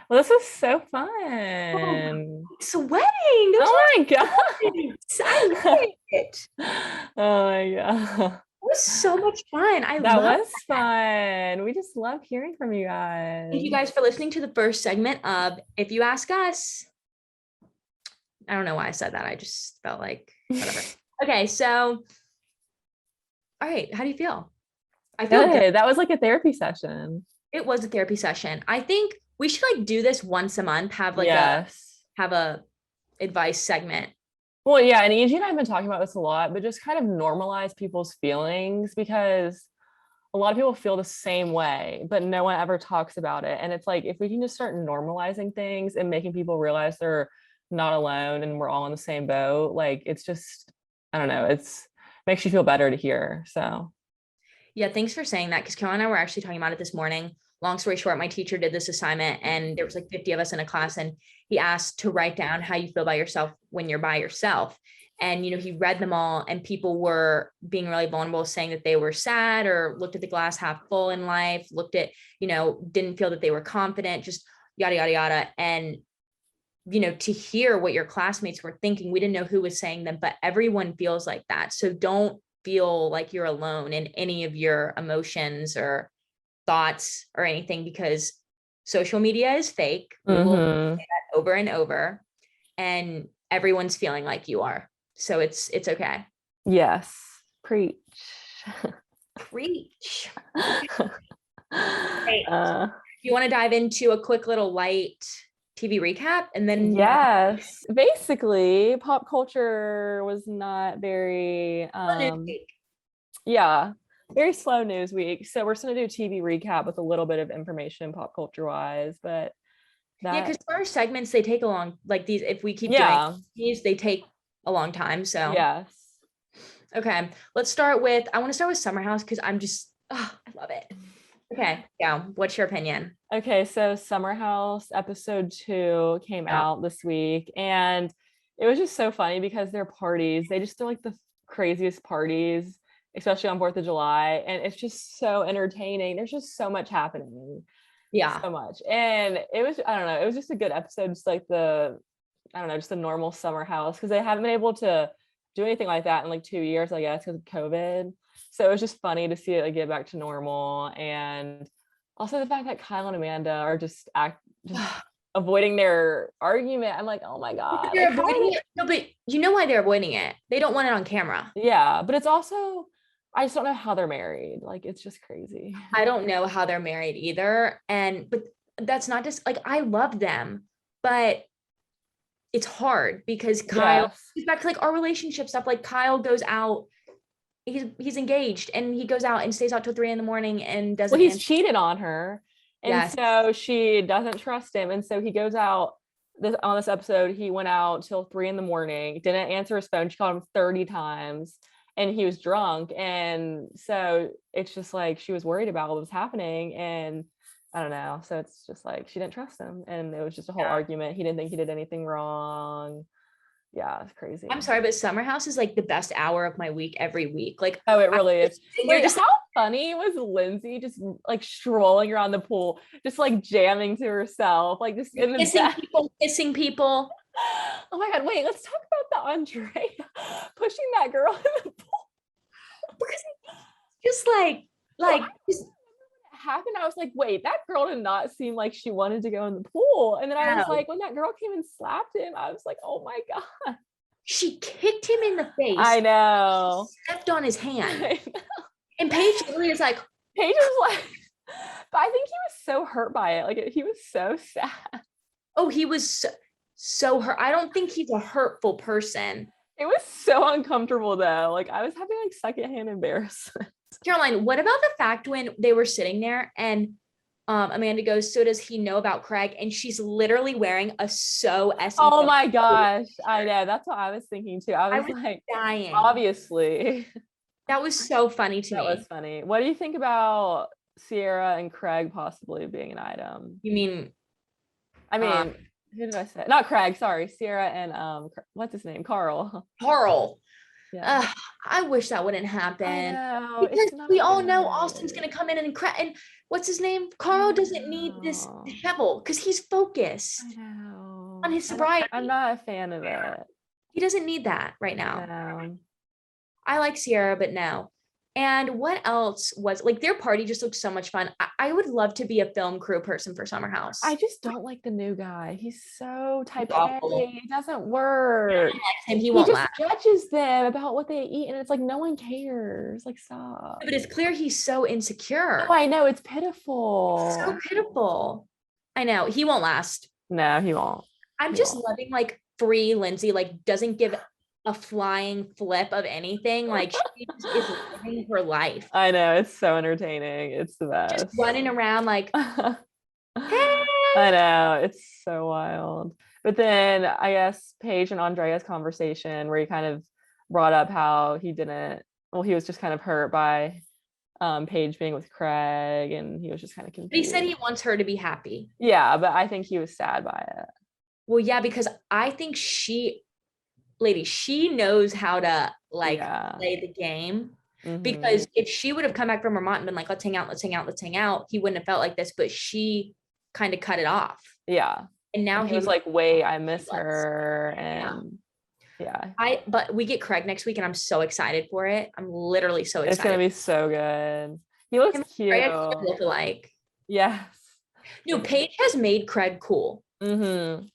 Speaker 1: Well, this was so
Speaker 2: Oh,
Speaker 1: fun.
Speaker 2: sweating. Those
Speaker 1: Oh my
Speaker 2: were
Speaker 1: God.
Speaker 2: fun. I love it.
Speaker 1: Oh my God.
Speaker 2: It was so much fun. I
Speaker 1: That
Speaker 2: love.
Speaker 1: was fun. We just love hearing from you
Speaker 2: Thank
Speaker 1: guys.
Speaker 2: you guys for listening to the first segment of If You Ask Us. I don't know why I said that. I just felt like whatever. Okay, so all right, how do you feel? I feel good.
Speaker 1: Good. That was like a therapy session.
Speaker 2: It was a therapy session. I think we should like do this once a month,
Speaker 1: Yes.
Speaker 2: have a advice segment.
Speaker 1: Well, yeah, and Angie and I have been talking about this a lot, but just kind of normalize people's feelings because a lot of people feel the same way, but no one ever talks about it. And it's like if we can just start normalizing things and making people realize they're not alone and we're all in the same boat, like it's just, I don't know, it's makes you feel better to hear. So
Speaker 2: Yeah, thanks for saying that because Caroline and I were actually talking about it this morning. Long story short, my teacher did this assignment and there was like 50 of us in a class and he asked to write down how you feel by yourself when you're by yourself. And, he read them all and people were being really vulnerable, saying that they were sad or looked at the glass half full in life, looked at, didn't feel that they were confident, just yada, yada, yada. And, to hear what your classmates were thinking, we didn't know who was saying them, but everyone feels like that. So don't feel like you're alone in any of your emotions or thoughts or anything because social media is fake. We will say that over and over and everyone's feeling like you are. So it's okay.
Speaker 1: yes, preach.
Speaker 2: Preach. Great.
Speaker 1: uh,
Speaker 2: You want to dive into a quick little light TV recap and then
Speaker 1: yes, basically pop culture was not very yeah, very slow news week. So we're just gonna do a TV recap with a little bit of information pop culture wise, but
Speaker 2: yeah, because our segments they take a long like these if we keep doing these they take a long time. So
Speaker 1: yes.
Speaker 2: okay, let's start with I want to start with Summer House because I'm just I love it. Okay, yeah. What's your opinion?
Speaker 1: Okay, so Summer House episode 2 came out this week, and it was just so funny because their parties, they just throw like the craziest parties, especially on 4th of July, and it's just so entertaining. There's just so much happening.
Speaker 2: Yeah.
Speaker 1: So much. And it was, I don't know, it was just a good episode, just like I don't know, just the normal Summer House, because they haven't been able to do anything like that in like 2 years, I guess, because of COVID. So it was just funny to see it like get back to normal. And also the fact that Kyle and Amanda are just avoiding their argument. I'm like, oh my God.
Speaker 2: They're
Speaker 1: Like,
Speaker 2: avoiding it. No, but you know why they're avoiding it. They don't want it on camera.
Speaker 1: yeah, but it's also I just don't know how they're married. Like it's just crazy.
Speaker 2: I don't know how they're married either. But that's not just like I love them, but it's hard because Kyle is back to like our relationship stuff. Like Kyle goes out, he's engaged and he goes out and stays out till 3 a.m. and doesn't
Speaker 1: he's cheated on her. And
Speaker 2: yes.
Speaker 1: So she doesn't trust him. And so he goes out on this episode, he went out till 3 a.m, didn't answer his phone. She called him 30 times and he was drunk. And so it's just like she was worried about what was happening. And I don't know. So it's just like she didn't trust him. And it was just a whole argument. He didn't think he did anything wrong. Yeah, it's crazy.
Speaker 2: I'm sorry, but Summer House is like the best hour of my week every week. Like,
Speaker 1: oh, it really is. Wait, just how funny was Lindsay just like strolling around the pool, just like jamming to herself, like just in the
Speaker 2: kissing people.
Speaker 1: Oh my God, wait, let's talk about the Andre pushing that girl in the pool.
Speaker 2: Because just like just
Speaker 1: happened, I was like, wait, that girl did not seem like she wanted to go in the pool. And then I was like, when that girl came and slapped him, I was like, oh my God.
Speaker 2: She kicked him in the face.
Speaker 1: I know.
Speaker 2: She stepped on his hand. And Paige really is like,
Speaker 1: Paige was like, but I think he was so hurt by it. Like he was so sad.
Speaker 2: Oh, he was so hurt. I don't think he's a hurtful person.
Speaker 1: It was so uncomfortable though. Like I was having like secondhand embarrassment.
Speaker 2: Caroline, what about the fact when they were sitting there and Amanda goes, so does he know about Craig? And she's literally wearing a So S.
Speaker 1: Oh my gosh. I know. That's what I was thinking too. I was like
Speaker 2: dying.
Speaker 1: Obviously.
Speaker 2: That was so funny to me.
Speaker 1: That was funny. What do you think about Sierra and Craig possibly being an item?
Speaker 2: You mean?
Speaker 1: I mean, who did I say? Not Craig, sorry. Sierra and what's his name? Carl. Yeah.
Speaker 2: I wish that wouldn't
Speaker 1: I
Speaker 2: happen
Speaker 1: know.
Speaker 2: because
Speaker 1: It's not
Speaker 2: we all know Austin's
Speaker 1: good.
Speaker 2: gonna come in and what's his name?
Speaker 1: I
Speaker 2: Carl doesn't need this
Speaker 1: know.
Speaker 2: dishevel because he's
Speaker 1: I
Speaker 2: focused on
Speaker 1: know.
Speaker 2: his
Speaker 1: I'm
Speaker 2: sobriety.
Speaker 1: not a fan of it.
Speaker 2: He doesn't need that right now.
Speaker 1: No.
Speaker 2: I like Sierra, but no. And what else was like their party just looked so much fun. I would love to be a film crew person for Summer
Speaker 1: I
Speaker 2: House.
Speaker 1: just don't like the new guy. He's so
Speaker 2: He's
Speaker 1: type A.
Speaker 2: awful.
Speaker 1: It doesn't work.
Speaker 2: And he
Speaker 1: He
Speaker 2: won't
Speaker 1: just
Speaker 2: laugh.
Speaker 1: judges them about what they eat, and it's like no one cares. Like, stop.
Speaker 2: But it's clear he's so
Speaker 1: Oh,
Speaker 2: insecure.
Speaker 1: I know. It's
Speaker 2: So
Speaker 1: pitiful.
Speaker 2: pitiful. I know. He won't last.
Speaker 1: No, he won't.
Speaker 2: I'm
Speaker 1: He
Speaker 2: just
Speaker 1: won't.
Speaker 2: loving like free Lindsay, like doesn't give a flying flip of anything. Like she just is living her life.
Speaker 1: I know. It's so entertaining. It's the
Speaker 2: Just
Speaker 1: best.
Speaker 2: running around like,
Speaker 1: I
Speaker 2: hey.
Speaker 1: know. It's so wild. But then I guess Paige and Andrea's conversation where he kind of brought up how he didn't, well, he was just kind of hurt by Paige being with Craig, and he was just kind of
Speaker 2: But he said
Speaker 1: confused.
Speaker 2: he wants her to be happy.
Speaker 1: Yeah, but I think he was sad by it.
Speaker 2: Well, yeah, because I think she knows how to like
Speaker 1: Yeah.
Speaker 2: play the game.
Speaker 1: Hmm.
Speaker 2: Because if she would have come back from Vermont and been like, let's hang out, let's hang out, let's hang out, he wouldn't have felt like this, but she kind of cut it off.
Speaker 1: Yeah.
Speaker 2: And now
Speaker 1: And he
Speaker 2: he
Speaker 1: was
Speaker 2: really
Speaker 1: like, wait, I
Speaker 2: she
Speaker 1: miss
Speaker 2: was.
Speaker 1: her.
Speaker 2: Yeah.
Speaker 1: And yeah,
Speaker 2: But we get Craig next week and I'm so excited for it. I'm literally so
Speaker 1: it's gonna
Speaker 2: excited.
Speaker 1: be so good. He looks
Speaker 2: Him and
Speaker 1: cute.
Speaker 2: Craig look alike.
Speaker 1: Yes.
Speaker 2: No, Paige has made Craig cool.
Speaker 1: Mm-hmm.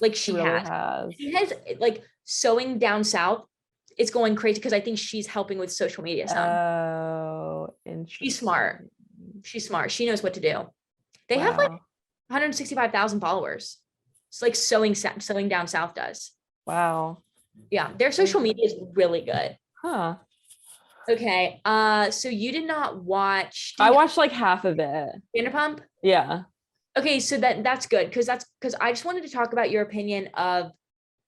Speaker 2: Like
Speaker 1: She
Speaker 2: she
Speaker 1: really
Speaker 2: has.
Speaker 1: has.
Speaker 2: She has like sewing down south. It's going crazy because I think she's helping with social media some.
Speaker 1: Oh,
Speaker 2: She's smart.
Speaker 1: interesting.
Speaker 2: She's smart. She knows what to do. They have like
Speaker 1: Wow.
Speaker 2: 165,000 followers. It's like sewing down south does.
Speaker 1: Wow.
Speaker 2: Yeah, their social media is really good.
Speaker 1: Huh.
Speaker 2: Okay. So you did not watch
Speaker 1: I watched like half of it.
Speaker 2: Vanderpump?
Speaker 1: Yeah.
Speaker 2: Okay, so that's good because I just wanted to talk about your opinion of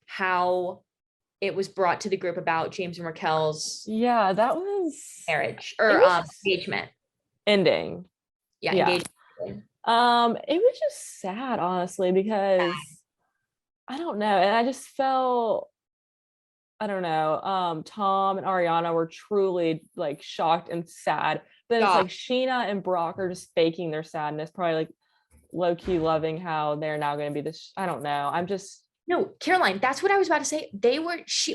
Speaker 2: how it was brought to the group about James and Raquel's
Speaker 1: Yeah, that was
Speaker 2: marriage
Speaker 1: it
Speaker 2: or
Speaker 1: was just
Speaker 2: engagement.
Speaker 1: ending.
Speaker 2: Yeah,
Speaker 1: Yeah.
Speaker 2: engagement.
Speaker 1: It was just sad, honestly, because I don't know. And I just felt, I don't know, Tom and Ariana were truly like shocked and sad. Then it's like
Speaker 2: Stop.
Speaker 1: Sheena and Brock are just faking their sadness, probably like low-key loving how they're now going to be this. I don't know. I'm just,
Speaker 2: No, Caroline, that's what I was about to say.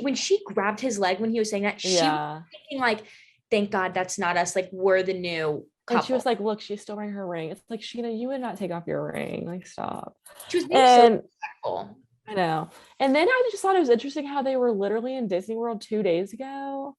Speaker 2: When she grabbed his leg when he was saying that, she was
Speaker 1: yeah.
Speaker 2: thinking like, thank God that's not us. Like we're the new
Speaker 1: And she was
Speaker 2: couple.
Speaker 1: like, look, she's still wearing her ring. It's like, Sheena, you would not take off your ring. Like, stop.
Speaker 2: She was being so
Speaker 1: And
Speaker 2: respectful.
Speaker 1: I know. And then I just thought it was interesting how they were literally in Disney World 2 days ago.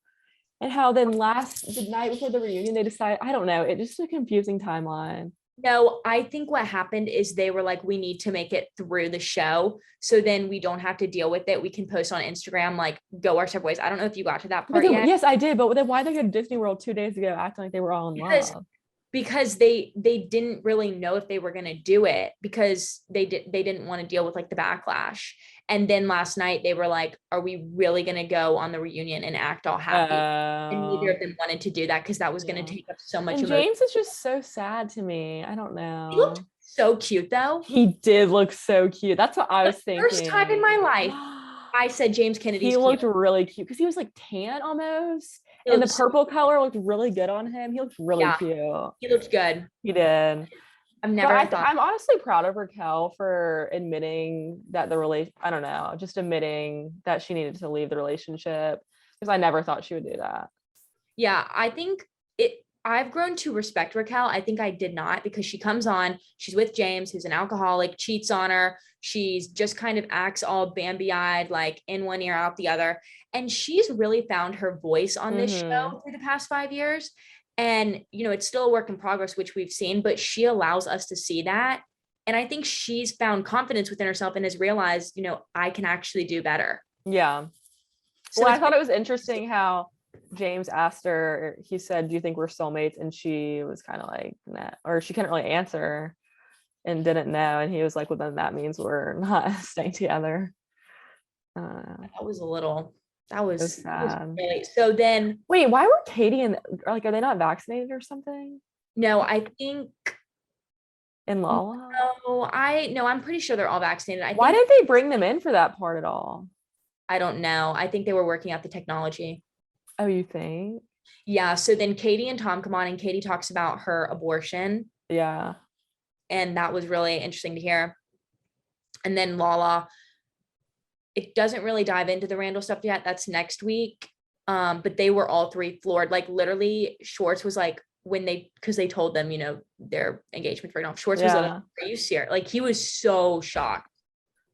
Speaker 1: And how then the night before the reunion, they decided, I don't know, it just a confusing timeline.
Speaker 2: No, I think what happened is they were like, we need to make it through the show. So then we don't have to deal with it. We can post on Instagram, like go our separate ways. I don't know if you got to that
Speaker 1: But
Speaker 2: part
Speaker 1: then,
Speaker 2: yet.
Speaker 1: yes, I did. But then why they go to Disney World 2 days ago acting like they were all in
Speaker 2: Because
Speaker 1: love?
Speaker 2: because they didn't really know if they were going to do it because they didn't want to deal with like the backlash. And then last night they were like, are we really going to go on the reunion and act all happy? And neither
Speaker 1: Oh,
Speaker 2: of them wanted to do that because that was going
Speaker 1: yeah.
Speaker 2: to take up so much
Speaker 1: And
Speaker 2: emotion.
Speaker 1: James is just so sad to me. I don't
Speaker 2: He looked
Speaker 1: know.
Speaker 2: so cute though.
Speaker 1: He did look so cute. That's what I
Speaker 2: The
Speaker 1: was
Speaker 2: first time in my
Speaker 1: thinking.
Speaker 2: life, I said James
Speaker 1: He
Speaker 2: Kennedy's cute.
Speaker 1: looked really cute because he was like tan almost.
Speaker 2: He
Speaker 1: And the
Speaker 2: looked so,
Speaker 1: purple color looked really good on him. He looked really
Speaker 2: yeah,
Speaker 1: cute.
Speaker 2: he looked good.
Speaker 1: He did.
Speaker 2: I've
Speaker 1: But
Speaker 2: never thought.
Speaker 1: I'm honestly proud of Raquel for admitting that the relation, I don't know, just admitting that she needed to leave the relationship because I never thought she would do that.
Speaker 2: Yeah, I think I've grown to respect Raquel. I think I did not because she comes on, she's with James, who's an alcoholic, cheats on her. She's just kind of acts all Bambi-eyed, like in one ear, out the other. And she's really found her voice on this
Speaker 1: Mm-hmm.
Speaker 2: show through the past 5 years. And, it's still a work in progress, which we've seen, but she allows us to see that. And I think she's found confidence within herself and has realized, I can actually do better.
Speaker 1: Yeah.
Speaker 2: So
Speaker 1: Well, I
Speaker 2: it's
Speaker 1: thought it was interesting how James asked her, he said, do you think we're soulmates? And she was kind of like, nah, or she couldn't really answer and didn't know. And he was like, well, then that means we're not staying together.
Speaker 2: that was a little,
Speaker 1: It was
Speaker 2: that was
Speaker 1: sad.
Speaker 2: really, so then,
Speaker 1: Wait, why were Katie and like, are they not vaccinated or something
Speaker 2: no, I think
Speaker 1: in Lala?
Speaker 2: no, I'm pretty sure they're all vaccinated. I
Speaker 1: Why
Speaker 2: think
Speaker 1: did they bring them in for that part at all?
Speaker 2: I don't know. I think they were working out the technology.
Speaker 1: Oh, you think?
Speaker 2: Yeah. So then Katie and Tom come on, and Katie talks about her abortion.
Speaker 1: Yeah.
Speaker 2: And that was really interesting to hear. And then Lala, it doesn't really dive into the Randall stuff yet. That's next week. But they were all three floored. Like literally, Schwartz was like, because they told them, their engagement breaking off. Schwartz was like,
Speaker 1: Yeah.
Speaker 2: "Are you serious?" Like he was so shocked.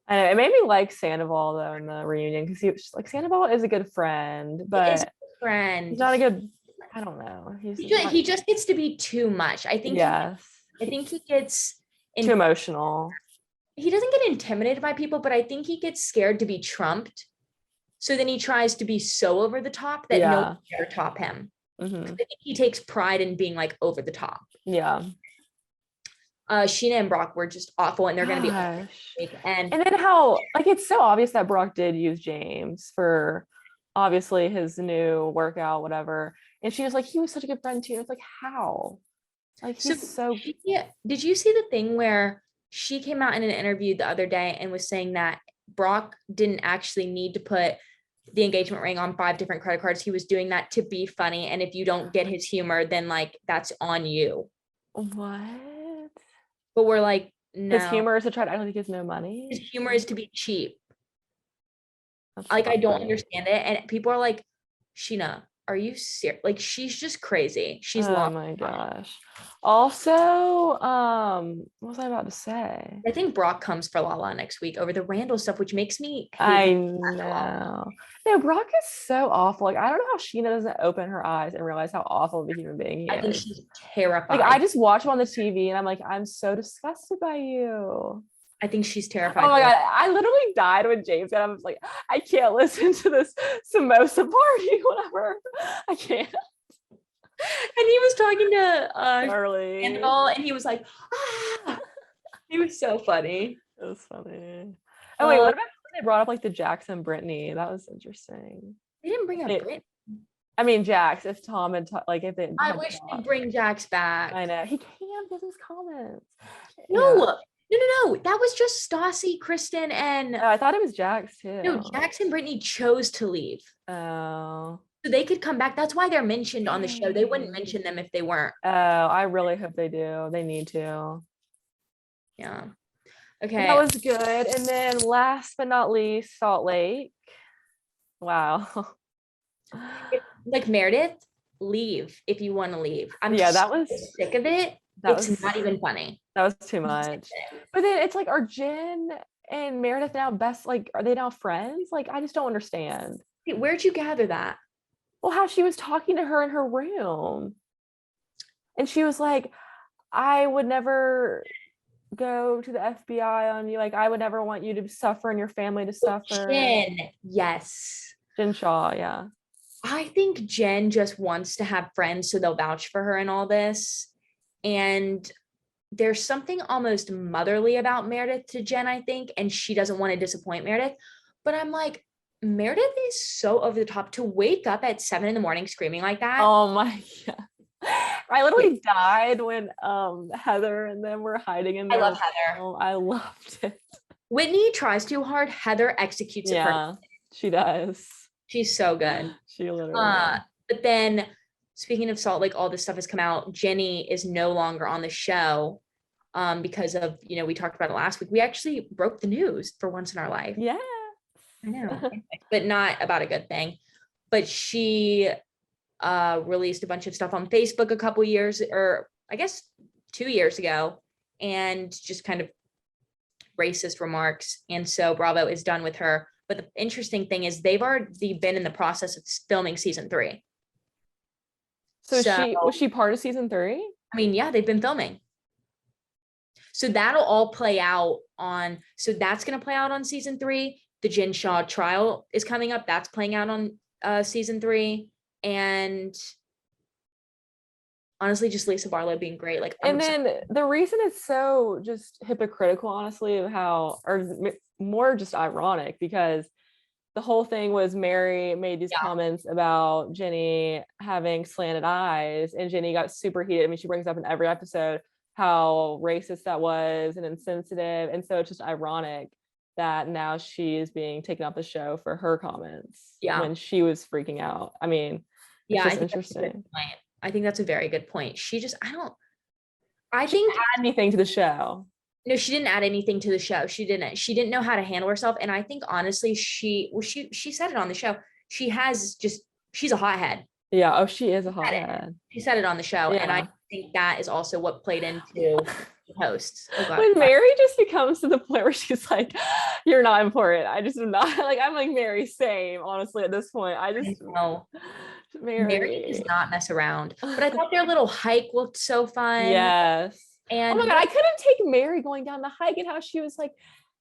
Speaker 1: I know it made me like Sandoval though in the reunion because he was just like Sandoval is a good friend,
Speaker 2: He is
Speaker 1: but
Speaker 2: a friend.
Speaker 1: he's not a good. I don't know. He's
Speaker 2: He just gets to be too much.
Speaker 1: yes,
Speaker 2: I think he gets
Speaker 1: too emotional.
Speaker 2: He doesn't get intimidated by people, but I think he gets scared to be trumped. So then he tries to be so over the top that no one can ever top him.
Speaker 1: Mm-hmm.
Speaker 2: I think he takes pride in being like over the top.
Speaker 1: Yeah.
Speaker 2: Sheena and Brock were just awful, and they're going to be.
Speaker 1: And then how like it's so obvious that Brock did use James for obviously his new workout, whatever. And she was like, he was such a good friend too. It's like how? Like he's so.
Speaker 2: Yeah. Did you see the thing where she came out in an interview the other day and was saying that Brock didn't actually need to put the engagement ring on 5 different credit cards? He was doing that to be funny, and if you don't get his humor, then like that's on you.
Speaker 1: What?
Speaker 2: But we're like, no.
Speaker 1: His humor is to try to act like he has no money.
Speaker 2: His humor is to be cheap. Like I don't understand it, and people are like, Sheena, are you serious? Like she's just crazy. She's
Speaker 1: oh my gosh. Also, what was I about to say?
Speaker 2: I think Brock comes for Lala next week over the Randall stuff, which makes me hate
Speaker 1: I know. No, Brock is so awful. Like I don't know how Sheena doesn't open her eyes and realize how awful of a human being he is.
Speaker 2: I think she's terrified.
Speaker 1: Like I just watch him on the TV and I'm like, I'm so disgusted by you.
Speaker 2: I think she's terrified.
Speaker 1: Oh my God. I literally died when James got. I was like, I can't listen to this samosa party, whatever. I can't.
Speaker 2: And he was talking to
Speaker 1: Charlie,
Speaker 2: and he was like, ah. He was so funny.
Speaker 1: It was funny. Oh wait, what about when they brought up like the Jackson Brittany? That was interesting.
Speaker 2: They didn't bring up Brittany.
Speaker 1: I mean, Jax. If Tom and like if they.
Speaker 2: I wish they'd bring Jax back.
Speaker 1: I know he can't give his comments.
Speaker 2: No. No. That was just Stassi, Kristen, and
Speaker 1: I thought it was Jax too.
Speaker 2: No, Jax and Brittany chose to leave.
Speaker 1: Oh.
Speaker 2: So they could come back. That's why they're mentioned on the show. They wouldn't mention them if they weren't.
Speaker 1: Oh, I really hope they do. They need to.
Speaker 2: Yeah. Okay.
Speaker 1: That was good. And then last but not least, Salt Lake. Wow.
Speaker 2: Like Meredith, leave if you want to leave.
Speaker 1: That was
Speaker 2: sick of it. It's not even funny.
Speaker 1: That was too much. But then it's like, are Jen and Meredith now best? Like, are they now friends? Like, I just don't understand.
Speaker 2: Where'd you gather that?
Speaker 1: Well, how she was talking to her in her room. And she was like, I would never go to the FBI on you. Like, I would never want you to suffer and your family to suffer.
Speaker 2: Jen, yes.
Speaker 1: Jen Shaw, yeah.
Speaker 2: I think Jen just wants to have friends so they'll vouch for her and all this. And there's something almost motherly about Meredith to Jen, I think, and she doesn't want to disappoint Meredith. But I'm like, Meredith is so over the top to wake up at 7 a.m. screaming like that.
Speaker 1: Oh my God. I literally died when Heather and them were hiding in there.
Speaker 2: I love Heather.
Speaker 1: I loved it.
Speaker 2: Whitney tries too hard. Heather executes it perfectly.
Speaker 1: She does.
Speaker 2: She's so good.
Speaker 1: She literally
Speaker 2: but then speaking of Salt Lake, all this stuff has come out. Jenny is no longer on the show because of, we talked about it last week. We actually broke the news for once in our life.
Speaker 1: Yeah.
Speaker 2: I know. But not about a good thing. But she released a bunch of stuff on Facebook a couple years, or I guess 2 years ago, and just kind of racist remarks. And so Bravo is done with her. But the interesting thing is they've already been in the process of filming season 3.
Speaker 1: So was she part of season 3?
Speaker 2: I mean, yeah, they've been filming. So that'll all play out on, so that's going to play out on season 3. The Jen Shaw trial is coming up. That's playing out on season 3. And honestly, just Lisa Barlow being great. Like,
Speaker 1: and then the reason it's so just hypocritical, honestly, of how, or more just ironic, because the whole thing was Mary made these comments about Jenny having slanted eyes, and Jenny got super heated. I mean, she brings up in every episode how racist that was and insensitive. And so it's just ironic that now she is being taken off the show for her comments
Speaker 2: Yeah.
Speaker 1: when she was freaking out. I mean, it's
Speaker 2: Yeah,
Speaker 1: just
Speaker 2: I think that's a good
Speaker 1: interesting.
Speaker 2: point. I think that's a very good point. I
Speaker 1: She
Speaker 2: think
Speaker 1: didn't add anything to the show.
Speaker 2: no, she didn't add anything to the show. She didn't know how to handle herself. And I think honestly, she said it on the show. She's a hothead.
Speaker 1: Yeah. Oh, she is a
Speaker 2: Said it.
Speaker 1: hothead.
Speaker 2: She said it on the show. And I
Speaker 1: Yeah.
Speaker 2: think that is also what played into the hosts. Oh God.
Speaker 1: When Mary just becomes to the point where she's like, "You're not important." I just am not like. I'm like Mary. Same. Honestly, at this point, I just
Speaker 2: know. Mary does
Speaker 1: Mary.
Speaker 2: not mess around. But I thought their little hike looked so fun.
Speaker 1: Yes.
Speaker 2: And
Speaker 1: oh my God, I couldn't take Mary going down the hike and how she was like,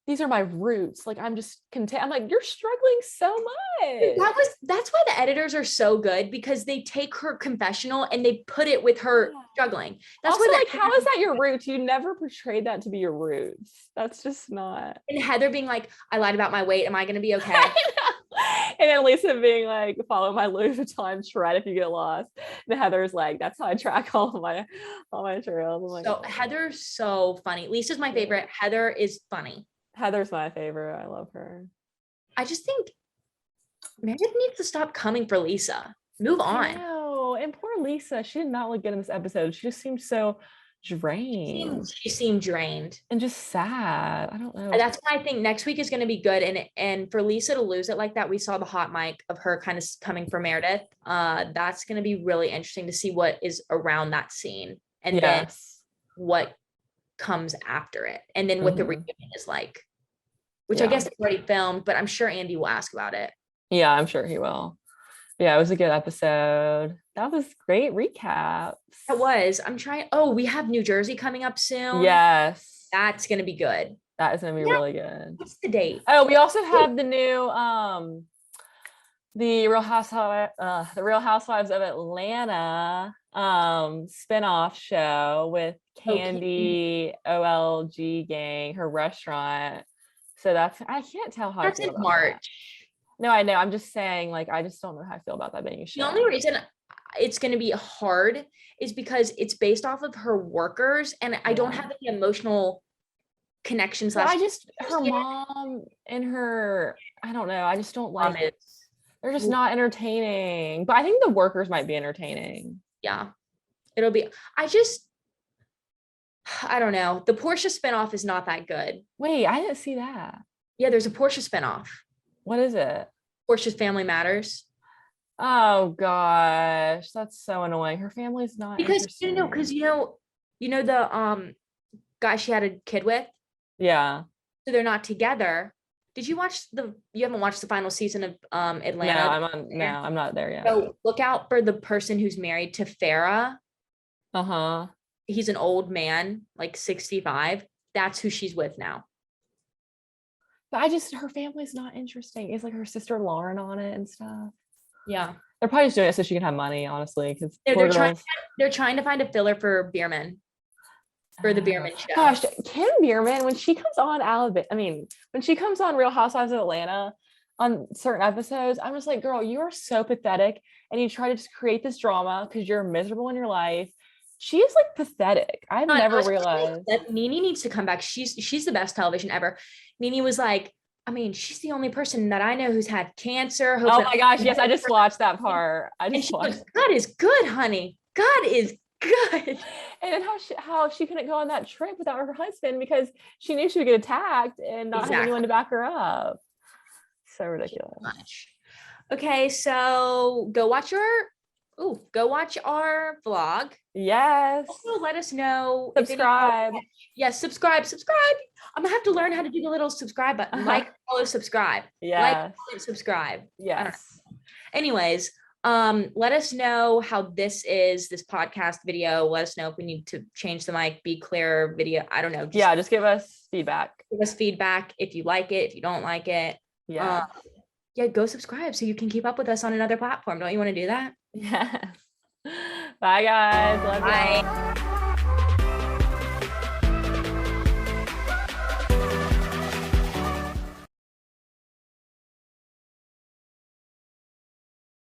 Speaker 1: "These are my roots. Like I'm just content." I'm like, "You're struggling so much."
Speaker 2: that's why the editors are so good, because they take her confessional and they put it with her struggling. That's
Speaker 1: also,
Speaker 2: why
Speaker 1: like, how is that your roots? You never portrayed that to be your roots. That's just not.
Speaker 2: And Heather being like, "I lied about my weight. Am I going to be okay?"
Speaker 1: And then Lisa being like, "Follow my Louis Vuitton tread if you get lost." And Heather's like, "That's how I track all my trails." I'm like,
Speaker 2: So Heather's so funny. Lisa's my favorite. Heather is funny.
Speaker 1: Heather's my favorite. I love her.
Speaker 2: I just think Meredith needs to stop coming for Lisa. Move on.
Speaker 1: No, and poor Lisa. She did not look good in this episode. She just seemed so drained.
Speaker 2: She seemed drained
Speaker 1: and just sad. I don't know.
Speaker 2: That's why I think next week is going to be good. And for Lisa to lose it like that, we saw the hot mic of her kind of coming for Meredith. That's going to be really interesting to see what is around that scene, and then what comes after it, and then what the reunion is like, which I guess is already filmed, but I'm sure Andy will ask about it.
Speaker 1: Yeah, I'm sure he will. Yeah, it was a good episode. That was great recaps.
Speaker 2: It was. We have New Jersey coming up soon.
Speaker 1: Yes.
Speaker 2: That's going to be good.
Speaker 1: That is going to be really good.
Speaker 2: What's the date?
Speaker 1: Oh, we also have the new the Real Housewives of Atlanta spinoff show with Candy OLG gang, her restaurant. So I can't tell how
Speaker 2: that's
Speaker 1: I feel
Speaker 2: in March. That.
Speaker 1: No, I know. I'm just saying, like, I just don't know how I feel about that being a show.
Speaker 2: The only reason it's going to be hard is because it's based off of her workers, and I don't have any emotional connections.
Speaker 1: Well, her mom and her, I don't know. I just don't like it. They're just not entertaining, but I think the workers might be entertaining.
Speaker 2: Yeah, it'll be, I don't know. The Portia spinoff is not that good.
Speaker 1: Wait, I didn't see that.
Speaker 2: Yeah, there's a Portia spinoff.
Speaker 1: What is it?
Speaker 2: Portia's Family Matters.
Speaker 1: Oh gosh, that's so annoying. Her family's not
Speaker 2: because you know the guy she had a kid with.
Speaker 1: Yeah.
Speaker 2: So they're not together. Did you haven't watched the final season of Atlanta?
Speaker 1: No, I'm not there yet.
Speaker 2: So look out for the person who's married to Farrah.
Speaker 1: Uh-huh.
Speaker 2: He's an old man, like 65. That's who she's with now.
Speaker 1: But her family's not interesting. It's like her sister Lauren on it and stuff.
Speaker 2: Yeah.
Speaker 1: They're probably just doing it so she can have money, honestly. Because
Speaker 2: they're trying to find a filler for Bierman. For the Bierman show.
Speaker 1: Gosh, Kim Bierman, when she comes on when she comes on Real Housewives of Atlanta on certain episodes, I'm just like, girl, you are so pathetic. And you try to just create this drama because you're miserable in your life. She is like pathetic. I've never realized
Speaker 2: that Nene needs to come back. She's the best television ever. Nene was like, she's the only person that I know who's had cancer.
Speaker 1: Oh my gosh, yes, I just watched that part.
Speaker 2: God is good, honey. God is good.
Speaker 1: And then how she couldn't go on that trip without her husband because she knew she would get attacked and not have anyone to back her up. So ridiculous.
Speaker 2: Okay, so go watch our vlog.
Speaker 1: Yes.
Speaker 2: Also, let us know.
Speaker 1: Subscribe.
Speaker 2: Yes, subscribe. I'm gonna have to learn how to do the little subscribe button. Like, follow, subscribe.
Speaker 1: Yeah.
Speaker 2: Like, comment, subscribe.
Speaker 1: Yes.
Speaker 2: Anyways, let us know how this podcast video. Let us know if we need to change the mic, be clear video. I don't know.
Speaker 1: Just give us feedback.
Speaker 2: Give us feedback if you like it, if you don't like it.
Speaker 1: Yeah.
Speaker 2: Go subscribe so you can keep up with us on another platform. Don't you want to do that?
Speaker 1: Yes. Bye guys. Love you.
Speaker 2: Bye.